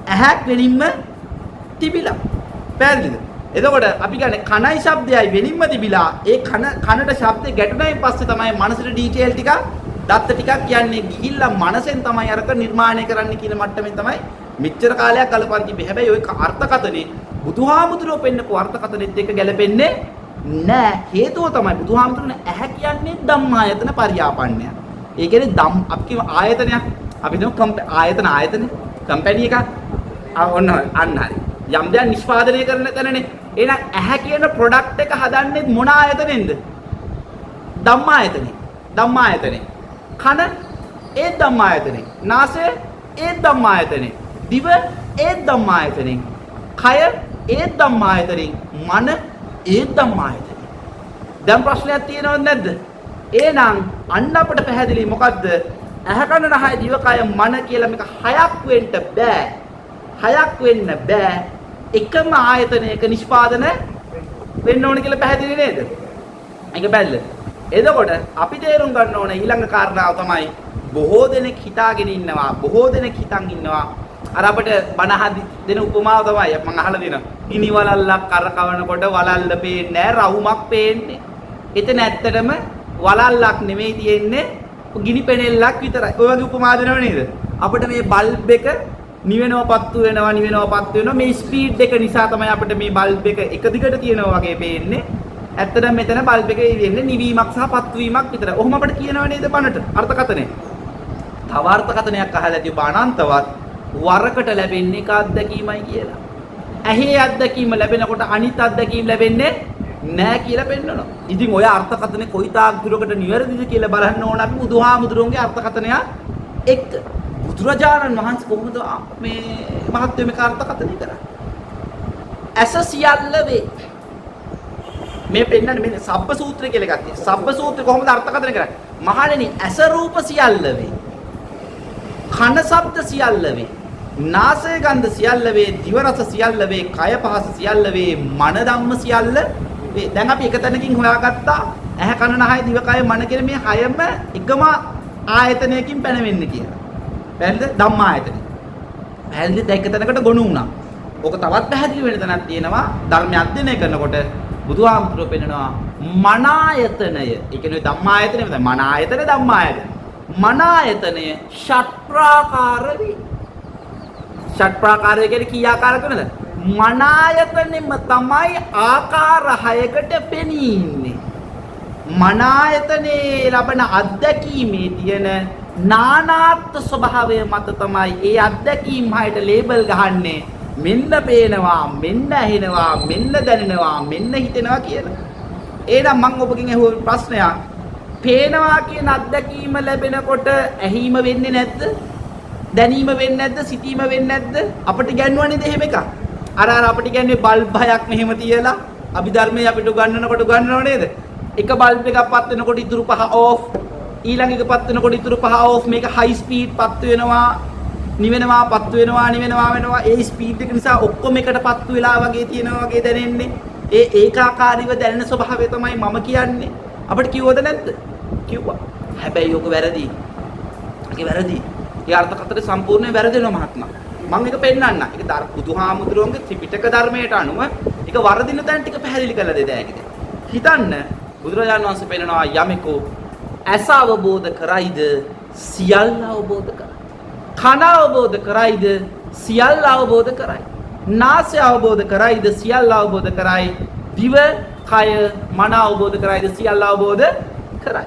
ඇහක් වෙනින්ම තිබිලා. පැහැදිලිද? එතකොට අපි ගන්නේ කනයි ශබ්දයයි වෙනින්ම තිබිලා ඒ කනට ශබ්දේ ගැටුණයින් පස්සේ තමයි මනසට ඩීටේල් ටික දත්ත ටිකක් යන්නේ. ගිහිල්ලා මනසෙන් තමයි අරක නිර්මාණය කරන්න කියන මට්ටමින් තමයි මෙච්චර කාලයක් ගලපන් තිබේ. හැබැයි ওই අර්ථකතනේ බුදුහාමුදුරුවෝ පෙන්නපු අර්ථකතනෙත් එක්ක ගැලපෙන්නේ නෑ. හේතුව තමයි බුදුහාමුදුරුවෝ ඇහැ කියන්නේ ධම්මායතන පරියාපන්නය. ඒ කියන්නේ අපි කියමු ආයතනයක්. අපි කියමු ආයතනේ කම්පැනි එකක්. ඔන්න අන්න හරි. යම් දෙයක් නිෂ්පාදනය කරන තැනනේ. එහෙනම් ඇහැ කියන ප්‍රොඩක්ට් එක හදන්නේ මොන ආයතනෙන්ද? ධම්මායතනේ. ධම්මායතනේ. කන ඒ ධම්මායතනේ. නාසය ඒ ධම්මායතනේ. දිව ඒ ධම්මායතනේ. කය ඒ ධම්මායතනේ. මන ඒ ධම්මායතනේ. දැන් ප්‍රශ්නයක් තියෙනවද නැද්ද? එහෙනම් අන්න අපිට පැහැදිලි මොකද්ද? ඇහැ කන නහය දිව කය මන කියලා මේක හයක් වෙන්න බෑ. හයක් වෙන්න බෑ. එකම ආයතනයක නිෂ්පාදන වෙන්න ඕන කියලා පැහැදිලි නේද? ඒක බැල්ල. එතකොට අපි තේරුම් ගන්න ඕන ඊළඟ කාරණාව තමයි බොහෝ දෙනෙක් හිතාගෙන ඉන්නවා. බොහෝ දෙනෙක් හිතන් ඉන්නවා. අර අපිට බණහදි දෙන උපමාව තමයි මම අහලා දෙනවා. ගිනි වලල්ලක් කරකවනකොට වලල්ල පේන්නේ නැහැ, රවුමක් පේන්නේ. එතන ඇත්තටම වලල්ලක් නෙමෙයි තියෙන්නේ ගිනි පෙනෙල්ලක් විතරයි. ඔය වගේ උපමා දෙනව නේද? අපිට මේ බල්බ් එක නිවෙනව පත්තු වෙනවා මේ ස්පීඩ් එක නිසා තමයි අපිට මේ බල්බ් එක දිගට තියෙනවා වගේ පේන්නේ. ඇත්තටම මෙතන බල්බ් එකේ වෙන්නේ නිවීමක් සහ පත්තු වීමක් විතරයි. ඔහොම අපිට කියනව නේද බණට අර්ථකථනය. තව අර්ථකථනයක් අහලා තිබ්බ අනන්තවත් වරකට ලැබෙන්නේ එක අත්දැකීමයි කියලා. ඇහි අත්දැකීම ලැබෙනකොට අනිත් අත්දැකීම් ලැබෙන්නේ නැහැ කියලා පෙන්නනවා. ඉතින් ඔය අර්ථකථනේ කොයි තාක් දුරකට නිවැරදිද කියලා බලන්න ඕන අපි බුදුහාමුදුරුවන්ගේ අර්ථකථනය එක්ක. බුදුරජාණන් වහන්සේ කොහොමද මේ මහත්වයේ මේක අර්ථකථනය කරන්නේ? ඇස සියල්ල වේ. මේ පෙන්නන්නේ මේ සබ්බ සූත්‍රය කියලා එකක් තියෙනවා. සබ්බ සූත්‍රය කොහොමද අර්ථකථනය කරන්නේ? මහණෙනි ඇස රූප සියල්ල වේ. කන ශබ්ද සියල්ල වේ. නාසය ගන්ධ සියල්ල වේ. දිව රස සියල්ල වේ. කය පහස සියල්ල වේ. මන ධම්ම සියල්ල වේ. දැන් අපි එක තැනකින් හොයාගත්තා ඇහැ කන නහය දිව කය මන කියන මේ හයම එකම ආයතනයකින් පැනවෙන්නේ කියලා. පැහැදිලිද? ධම්මායතනෙ. පැහැදිලිද? එක තැනකට ගොනු වුණා. ඕක තවත් පැහැදිලි වෙන තැනක් තියෙනවා. ධර්මය අධ්‍යයනය කරනකොට බුදුහාමුදුරුවෝ පෙන්නනවා මනායතනය. ඒ කියන්නේ ධම්මායතනෙ තමයි මනායතන ධම්මායතන. මනායතනය ෂට්ප්‍රාකාර වේ. ෂට්ප්‍රාකාරය කියන්නේ කී ආකාරයකද? මනායතනෙම තමයි ආකාර 6කට පෙනී ඉන්නේ. මනායතනේ ලබන අත්දැකීමේ තියෙන නානාත්ම ස්වභාවය මත තමයි ඒ අත්දැකීම් හයට ලේබල් ගහන්නේ. මෙන්න පේනවා, මෙන්න ඇහෙනවා, මෙන්න දැනෙනවා, මෙන්න හිතෙනවා කියලා. එහෙනම් මම ඔබගෙන් අහුව ප්‍රශ්නයක්. පේනවා කියන අත්දැකීම ලැබෙනකොට ඇහිම වෙන්නේ නැද්ද? දැනීම වෙන්නේ නැද්ද? සිතීම වෙන්නේ නැද්ද? අපිට ගන්නවනේද එහෙම එකක්? අර අපිට කියන්නේ බල්බ් හයක් මෙහෙම තියලා අභිධර්මයේ අපිට ගන්නනකොට ගන්නව නේද? එක බල්බ් එකක් පත් වෙනකොට ඉතුරු පහ ඕෆ්, ඊළඟ එක පත් වෙනකොට ඉතුරු පහ ඕෆ්. මේක හයි ස්පීඩ් පත් වෙනවා, නිවෙනවා, පත් වෙනවා. ඒ ස්පීඩ් එක නිසා ඔක්කොම එකට පත්තු වෙලා වගේ තියෙනවා වගේ දැනෙන්නේ. ඒ ඒකාකාරීව දැනෙන ස්වභාවය තමයි මම කියන්නේ. අපිට කිව්වද නැද්ද? කිව්වා. හැබැයි ඔක වැරදි. ඒක වැරදි. ඒ අර්ථකථනය සම්පූර්ණයෙන් වැරදෙනවා මහත්මයා. මම ඒක පෙන්නන්න. ඒක බුදුහාමුදුරුවන්ගේ ත්‍රිපිටක ධර්මයට අනුව ඒක වර්ධින තැන් ටික පැහැදිලි කරලා දෙද හැකිද? හිතන්න බුදුරජාණන් වහන්සේ පෙන්නනවා යමෙකු ඇස අවබෝධ කරයිද සියල්ල අවබෝධ කරයි. කන අවබෝධ කරයිද සියල්ල අවබෝධ කරයි. නාසය අවබෝධ කරයිද සියල්ල අවබෝධ කරයි. දිව, කය, මන අවබෝධ කරයිද සියල්ල අවබෝධ කරයි.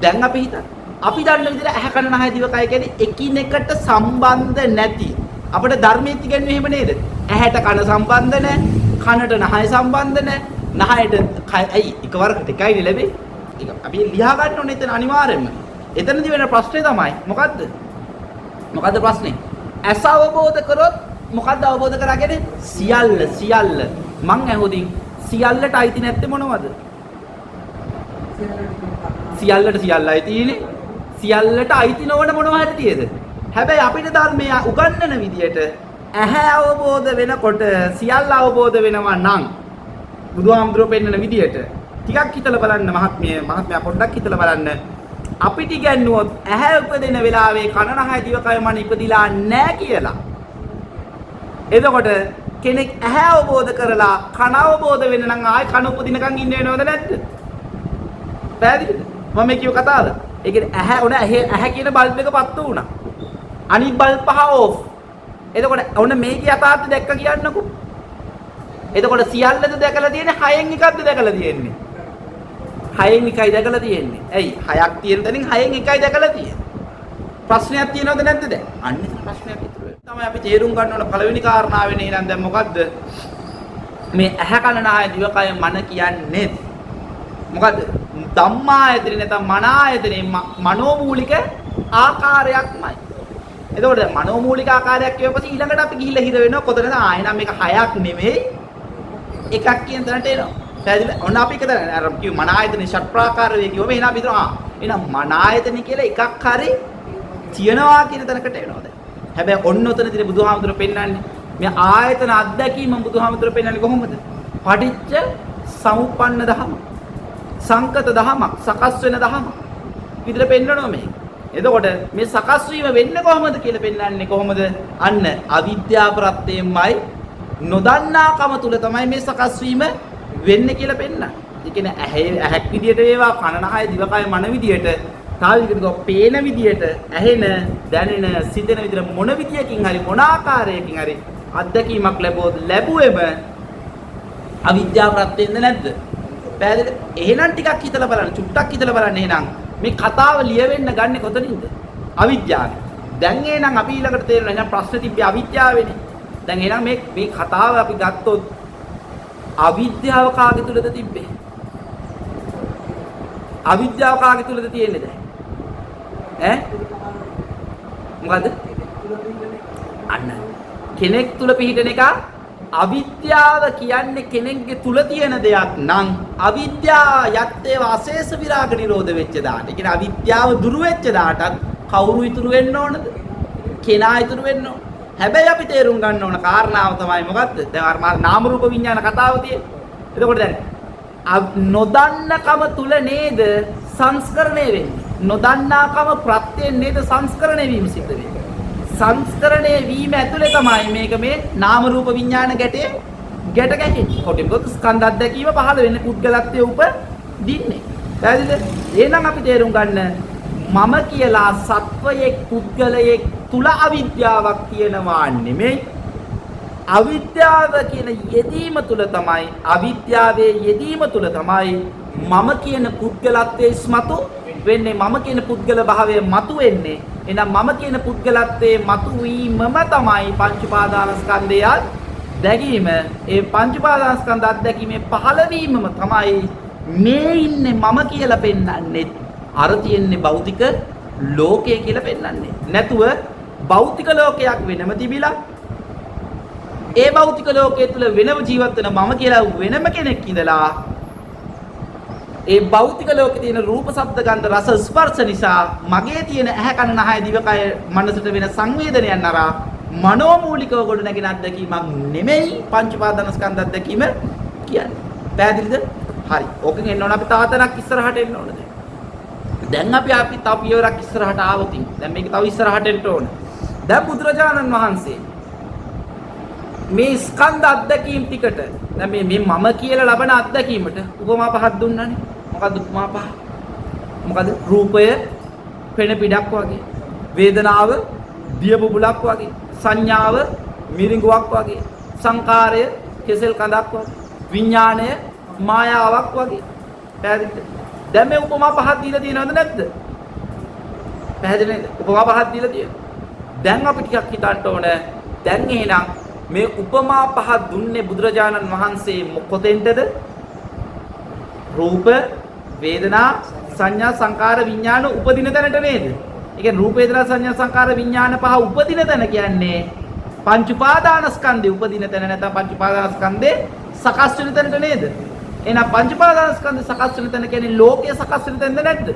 දැන් අපි හිතන්න. අපි දන්න විදිහට ඇහැ කන නහය දිව කය කියන්නේ එකිනෙකට සම්බන්ධ නැති. අපිට ධර්මයේ ඉගෙනුවේ එහෙම නේද? ඇහැට කන සම්බන්ධ නැහැ, කනට නහය සම්බන්ධ නැහැ. නහයට ඇයි එකවරකට එකයිනේ ලැබෙන්නේ. ඒක අපි ලියා ගන්න ඕනේ එතන අනිවාර්යයෙන්ම. එතනදී වෙන ප්‍රශ්නේ තමයි මොකද්ද? මොකද්ද ප්‍රශ්නේ? ඇස අවබෝධ කරොත් මොකද්ද අවබෝධ කරගන්නේ? සියල්ල. මං ඇහුදින් සියල්ලට අයිති නැත්තේ මොනවද? සියල්ලට සියල්ලයි තියෙන්නේ. සියල්ලට අයිති නොවන මොනවා හරි තියෙද? හැබැයි අපිට ධර්මයේ උගන්වන විදියට ඇහැ අවබෝධ වෙනකොට සියල්ල අවබෝධ වෙනවා නම් බුදුහාමුදුරුවෝ පෙන්වන විදියට ටිකක් හිතලා බලන්න මහත්මයා පොඩ්ඩක් හිතලා බලන්න අපිට ඉගැන්නුවොත් ඇහැ උපදින වෙලාවේ කන නහය දිවකය මන ඉපදිලා නැහැ කියලා. එතකොට කෙනෙක් ඇහැ අවබෝධ කරලා කන අවබෝධ වෙන්න නම් ආයි කන උපදිනකන් ඉන්න වෙනවද නැද්ද? පැහැදිලිද? මම කියව කතාව. ඒ කියන්නේ ඇහැ කියන බල්බ් එක පත්තු වුණා. අනිත් බල්බ් පහ ඕෆ්. එතකොට ඔන්න මේකේ යථාර්ථය දැක්ක කියන්නකෝ. එතකොට සියල්ලද දැකලා තියෙන්නේ හයෙන් එකක්ද දැකලා තියෙන්නේ? හයෙන් එකයි දැකලා තියෙන්නේ. ඇයි? හයක් තියෙන තැනින් හයෙන් එකයි දැකලා තියෙන්නේ. ප්‍රශ්නයක් තියෙනවද නැද්ද දැන්? අන්න ප්‍රශ්නයක් ඉතුරු වෙනවා. තමයි අපි තේරුම් ගන්න ඕන පළවෙනි කාරණාව වෙන්නේ එහෙනම් දැන් මොකද්ද? මේ ඇහැ කන නාය දිවකය මන කියන්නේ මොකද්ද? ධම්මායතනෙ නැත්නම් මනායතනෙ මනෝමූලික ආකාරයක්මයි. එතකොට මනෝමූලික ආකාරයක් කියවපස්සේ ඊළඟට අපි ගිහිල්ලා හිර වෙනවා කොතනද? එහෙනම් මේක හයක් නෙමෙයි එකක් කියන තැනට එනවා. පැහැදිලිද? ඔන්න අපි එක තැන අර කිව්ව මනායතනෙ ෂට් ප්‍රාකාර වේ කිව්වම එහෙනම් අපි හිතනවා එහෙනම් මනායතනෙ කියලා එකක් හරි තියනවා කියන තැනකට එනවා දැන්. හැබැයි ඔන්න ඔතනදී බුදුහාමුදුරුවෝ පෙන්නන්නේ මේ ආයතන අත්දැකීම බුදුහාමුදුරුවෝ පෙන්නන්නේ කොහොමද? පටිච්ච සමුප්පන්න ධම. සංකත ධමයක් සකස් වෙන ධමයක්. විදිහට පෙන්නනවා මේක. එතකොට මේ සකස් වීම වෙන්නේ කොහොමද කියලා පෙන්නන්නේ කොහොමද? අන්න අවිද්‍යාව ප්‍රත්‍යයෙන්මයි නොදන්නාකම තුල තමයි මේ සකස් වීම වෙන්නේ කියලා පෙන්නන්නේ. ඒ කියන්නේ ඇහැක් විදියට වේවා කන නහය දිවකය මන විදියට තව විදිහකට පේන විදියට ඇහෙන දැනෙන සිතෙන විදිහට මොන විදියකින් හරි මොන ආකාරයකින් හරි අත්දැකීමක් ලැබුවෙම අවිද්‍යාව ප්‍රත්‍යෙන්ද නැද්ද? පැහැදිලිද? එහෙනම් ටිකක් හිතලා බලන්න චුට්ටක් හිතලා බලන්න එහෙනම් මේ කතාව ලියවෙන්න ගන්නෙ කොතනින්ද? අවිද්‍යාවෙන්. දැන් එහෙනම් අපි ඊළඟට තේරෙනවා එහෙනම් ප්‍රශ්න තිබ්බේ අවිද්‍යාවෙනේ. දැන් එහෙනම් මේ කතාව අපි ගත්තොත් අවිද්‍යාව කාගේ තුලද තිබ්බේ? අවිද්‍යාව කාගේ තුලද තියෙන්නේ දැන්? මොකද්ද? අන්න කෙනෙක් තුල පිහිටන එක අවිද්‍යාව කියන්නේ කෙනෙක්ගේ තුල තියෙන දෙයක් නම් අවිද්‍යාව යත්තේ වාසේස විරාග නිරෝධ වෙච්ච දාට. ඒ කියන්නේ අවිද්‍යාව දුරු වෙච්ච දාටත් කවුරු ඉතුරු වෙන්න ඕනද? කෙනා ඉතුරු වෙන්න ඕන. හැබැයි අපි තේරුම් ගන්න ඕන කාරණාව තමයි මොකද්ද? දැන් අර නාම රූප විඥාන කතාව තියෙන්නේ. එතකොට දැන් නොදන්නකම තුල නේද සංස්කරණය වෙන්නේ. නොදන්නාකම ප්‍රත්‍යයෙන් නේද සංස්කරණය වීම සිද්ධ වෙන්නේ. සංස්කරණය වීම ඇතුලේ තමයි මේක මේ නාම රූප විඥාන ගැටේ ගැට ගැහෙන්නේ. කොටින් ගොත් ස්කන්ධ අධ්‍යක්ීම පහළ වෙන්නේ පුද්ගලත්වයේ උපදින්නේ. පැහැදිලිද? එහෙනම් අපි තේරුම් ගන්න මම කියලා සත්වයේ පුද්ගලයේ තුල අවිද්‍යාවක් තියෙනවා නෙමෙයි. අවිද්‍යාව කියන යෙදීම තුල තමයි අවිද්‍යාවේ යෙදීම තුල තමයි මම කියන පුද්ගලත්වයේ ඉස්මතු වෙන්නේ. මම කියන පුද්ගල භාවය මතු වෙන්නේ. එහෙනම් මම කියන පුද්ගලත්වයේ මතු වීමම තමයි පංච උපාදානස්කන්ධය දැකීම. ඒ පංච උපාදානස්කන්ධ අත්දැකීමේ පහළ වීමම තමයි මේ ඉන්නේ මම කියලා පෙන්වන්නේ. අර තියෙන්නේ භෞතික ලෝකය කියලා පෙන්වන්නේ. නැතුව භෞතික ලෝකයක් වෙනම තිබිලා ඒ භෞතික ලෝකයේ තුල වෙනම ජීවත් වෙන මම කියලා වෙනම කෙනෙක් ඉඳලා ඒ භෞතික ලෝකේ තියෙන රූප ශබ්ද ගන්ධ රස ස්පර්ශ නිසා මගේ තියෙන ඇහැ කන නහය දිවකය මනසට වෙන සංවේදනයන් අරා මනෝමූලිකව ගොඩ නැගෙන අත්දැකීමක් නෙමෙයි පංච උපාදානස්කන්ධ අත්දැකීම කියන්නේ. පැහැදිලිද? හරි. ඕකෙන් එන්න ඕන අපි තාතනක් ඉස්සරහට එන්න ඕනද? දැන් අපි තව පියවරක් ඉස්සරහට ආවොතින්. දැන් මේක තව ඉස්සරහට එන්න ඕන. දැන් බුදුරජාණන් වහන්සේ මේ ස්කන්ධ අත්දැකීම් ටිකට දැන් මේ මම කියලා ලබන අත්දැකීමට උපමා පහක් දුන්නානේ. මොකද්ද උපමා පහ? මොකද්ද? රූපය පෙන පිටක් වගේ, වේදනාව දිය බුබුලක් වගේ, සංඥාව මිරිඟුවක් වගේ, සංකාරය කෙසෙල් කඳක් වගේ, විඥාණය මායාවක් වගේ. පැහැදිලිද? දැන් මේ උපමා පහක් දීලා තියෙනවද නැද්ද? පැහැදිලි නේද? උපමා පහක් දීලා තියෙනවා. දැන් අපි ටිකක් හිතන්න ඕන. දැන් එහෙනම් මේ උපමා පහ දුන්නේ බුදුරජාණන් වහන්සේ කොතෙන්ටද? රූප, වේදනා, සංඥා, සංකාර, විඥාන උපදින තැනට නේද? ඒ කියන්නේ රූප, වේදනා, සංඥා, සංකාර, විඥාන පහ උපදින තැන කියන්නේ පංච උපාදානස්කන්ධේ උපදින තැන නැත්නම් පංච උපාදානස්කන්ධේ සකස් වෙන තැනට නේද? එහෙනම් පංච උපාදානස්කන්ධේ සකස් වෙන තැන කියන්නේ ලෝකයේ සකස් වෙන තැනද නැද්ද?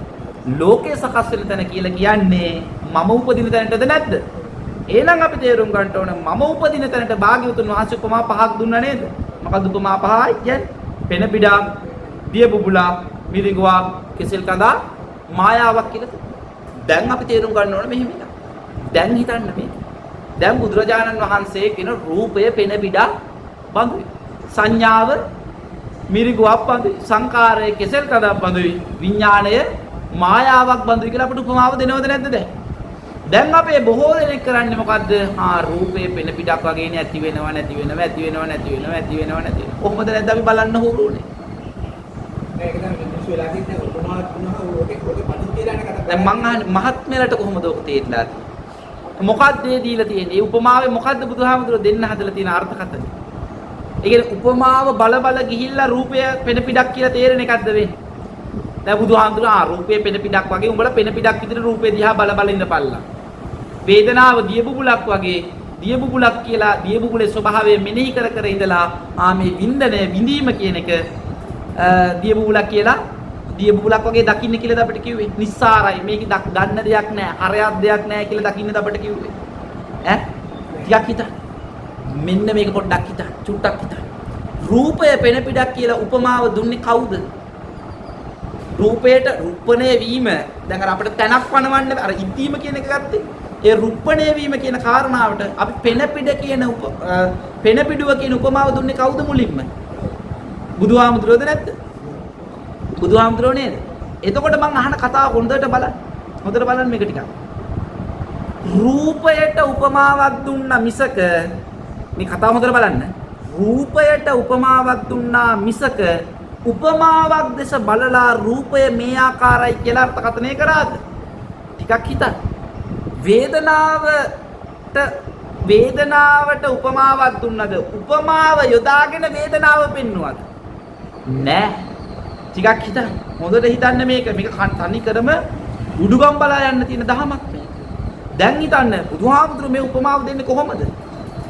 ලෝකයේ සකස් වෙන තැන කියලා කියන්නේ මම උපදින තැනටද නැද්ද? එහෙනම් අපි තේරුම් ගන්න ඕන මම උපදින තැනට භාග්‍යවතුන් වහන්සේ උපමා පහක් දුන්නා නේද? මොකද්ද උපමා පහයි කියන්නේ? පෙන පිඩා, දිය බුබුලා, මිරිඟුවක්, කෙසෙල් කඳා, මායාවක් කියලා. දැන් අපි තේරුම් ගන්න ඕන මෙහෙම එකක්. දැන් හිතන්න මේ. දැන් බුදුරජාණන් වහන්සේ කියන රූපය පෙන පිඩා බඳුයි. සංඥාව මිරිඟුවක් බඳුයි. සංකාරය කෙසෙල් කඳක් බඳුයි. විඥාණය මායාවක් බඳුයි කියලා අපිට උපමාව දෙනවද නැද්ද දැන්? දැන් අපේ බොහෝ දෙනෙක් කරන්නේ මොකද්ද? රූපේ පෙන පිටක් වගේ නේ ඇති වෙනවා නැති වෙනවා ඇති වෙනවා නැති වෙනවා ඇති වෙනවා නැති වෙනවා. කොහොමද නැද්ද අපි බලන්න හුරුනේ? මේක තමයි මිනිස්සු වෙලා තින්නේ උපමාවක් දුන්නා ඕකේ පදින් කියලා නේ කතා. දැන් මං අහන්නේ මහත්මයලට කොහොමද ඔක තේරිලා තියෙන්නේ? මොකක්ද මේ දීලා තියෙන්නේ? මේ උපමාවේ මොකද්ද බුදුහාමුදුරුවෝ දෙන්න හදලා තියෙන අර්ථකථනය? ඒ කියන්නේ උපමාව බල බල ගිහිල්ලා රූපය පෙන පිටක් කියලා තේරෙන එකක්ද වෙන්නේ? දැන් බුදුහාමුදුරුවෝ රූපේ පෙන පිටක් වගේ උඹලා පෙන පිටක් විදිහට රූපේ දිහා බල බල ඉඳපල්ලා. වේදනාව දිය බුබුලක් වගේ දිය බුබුලක් කියලා දිය බුබුලේ ස්වභාවය මෙනෙහි කර කර ඉඳලා මේ වින්දනය විඳීම කියන එක දිය බුබුලක් කියලා දිය බුබුලක් වගේ දකින්න කියලාද අපිට කිව්වේ නිස්සාරයි මේක ගන්න දෙයක් නැහැ හරයක් දෙයක් නැහැ කියලා දකින්නද අපිට කිව්වේ ඈ ටිකක් හිතන්න මෙන්න මේක පොඩ්ඩක් හිතන්න චුට්ටක් හිතන්න රූපය පෙන පිටක් කියලා උපමාව දුන්නේ කවුද රූපයට රුප්පණය වීම දැන් අර අපිට තනක් පනවන්න අර ඉදීම කියන එක ගත්තේ ඒ රුප්පණය වීම කියන කාරණාවට අපි පෙන පිට කියන පෙන පිටුව කියන උපමාව දුන්නේ කවුද මුලින්ම බුදුහාමුදුරුවෝද නැද්ද බුදුහාමුදුරුවෝ නේද එතකොට මම අහන කතාව හොඳට බලන්න මේක ටිකක් රූපයට උපමාවක් දුන්නා මිසක මේ කතාව හොඳට බලන්න රූපයට උපමාවක් දුන්නා මිසක උපමාවක් දැස බලලා රූපය මේ ආකාරයි කියලා අර්ථකථනය කරාද ටිකක් හිතන්න වේදනාවට උපමාවක් දුන්නද උපමාව යොදාගෙන වේදනාව පෙන්වුවද නෑ ටිකක් හිතන්න හොඳට හිතන්න මේක තනි කරම උඩුගම් බලා යන්න තියෙන දහමක් මේක දැන් හිතන්න බුදුහාමුදුරුවෝ මේ උපමාව දෙන්නේ කොහොමද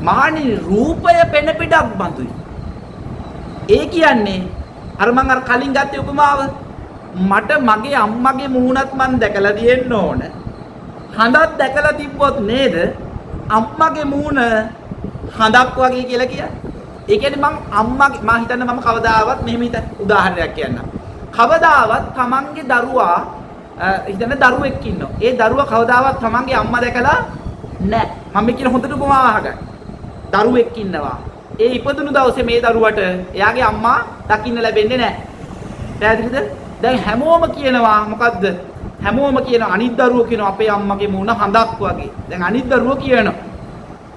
මහණනි රූපය පෙන පිටක් බඳුයි ඒ කියන්නේ අර මං අර කලින් ගත්තේ උපමාව මට මගේ අම්මගේ මූණත් මං දැකලා තියෙන්න ඕන හඳක් දැකලා තිබ්බොත් නේද අම්මගේ මූණ හඳක් වගේ කියලා කියන්නේ. ඒ කියන්නේ මම හිතන්නේ මම කවදාවත් මෙහෙම උදාහරණයක් කියන්නම්. කවදාවත් තමන්ගේ දරුවා හිතන්න දරුවෙක් ඉන්නවා. ඒ දරුවා කවදාවත් තමන්ගේ අම්මා දැකලා නැහැ. මම මේ කියන හොඳට උපමාව අහගන්න. දරුවෙක් ඉන්නවා. ඒ ඉපදුණු දවසේ මේ දරුවට එයාගේ අම්මා දකින්න ලැබෙන්නේ නැහැ. පැහැදිලිද? දැන් හැමෝම කියනවා මොකද්ද? හැමෝම කියන අනිත් දරුවෝ කියන අපේ අම්මගේ මූණ හඳක් වගේ. දැන් අනිත් දරුවෝ කියනවා.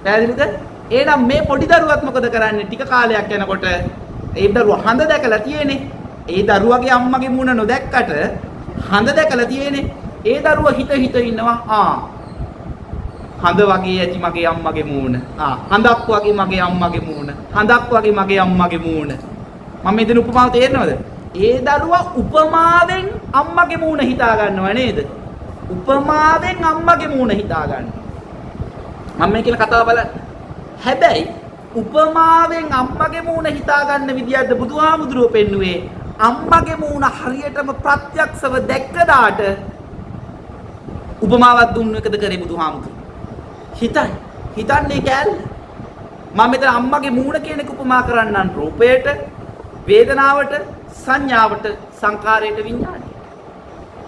පැහැදිලිද? එහෙනම් මේ පොඩි දරුවත් මොකද කරන්නේ? ටික කාලයක් යනකොට ඒ දරුවා හඳ දැකලා තියෙන්නේ. ඒ දරුවගේ අම්මගේ මූණ නොදැක්කට හඳ දැකලා තියෙන්නේ. ඒ දරුවා හිත ඉන්නවා හඳ වගේ ඇති මගේ අම්මගේ මූණ. හඳක් වගේ මගේ අම්මගේ මූණ. හඳක් වගේ මගේ අම්මගේ මූණ. මම මේ දෙන උපමාව තේරෙනවද? ඒ දරුවා උපමාවෙන් අම්මගේ මූණ හිතා ගන්නව නේද? උපමාවෙන් අම්මගේ මූණ හිතා ගන්නවා. මම මේ කියන කතාව බලන්න. හැබැයි උපමාවෙන් අම්මගේ මූණ හිතා ගන්න විදියක්ද බුදුහාමුදුරුවෝ පෙන්නුවේ අම්මගේ මූණ හරියටම ප්‍රත්‍යක්ෂව දැක්කදාට උපමාවක් දුන්නු එකද කරේ බුදුහාමුදුරුවෝ. හිතන්නේ කෑල්ල. මම මෙතන අම්මගේ මූණ කියන එක උපමා කරන්නම් රූපයට, වේදනාවට, සංඥාවට, සංකාරයට, විඥාණයට.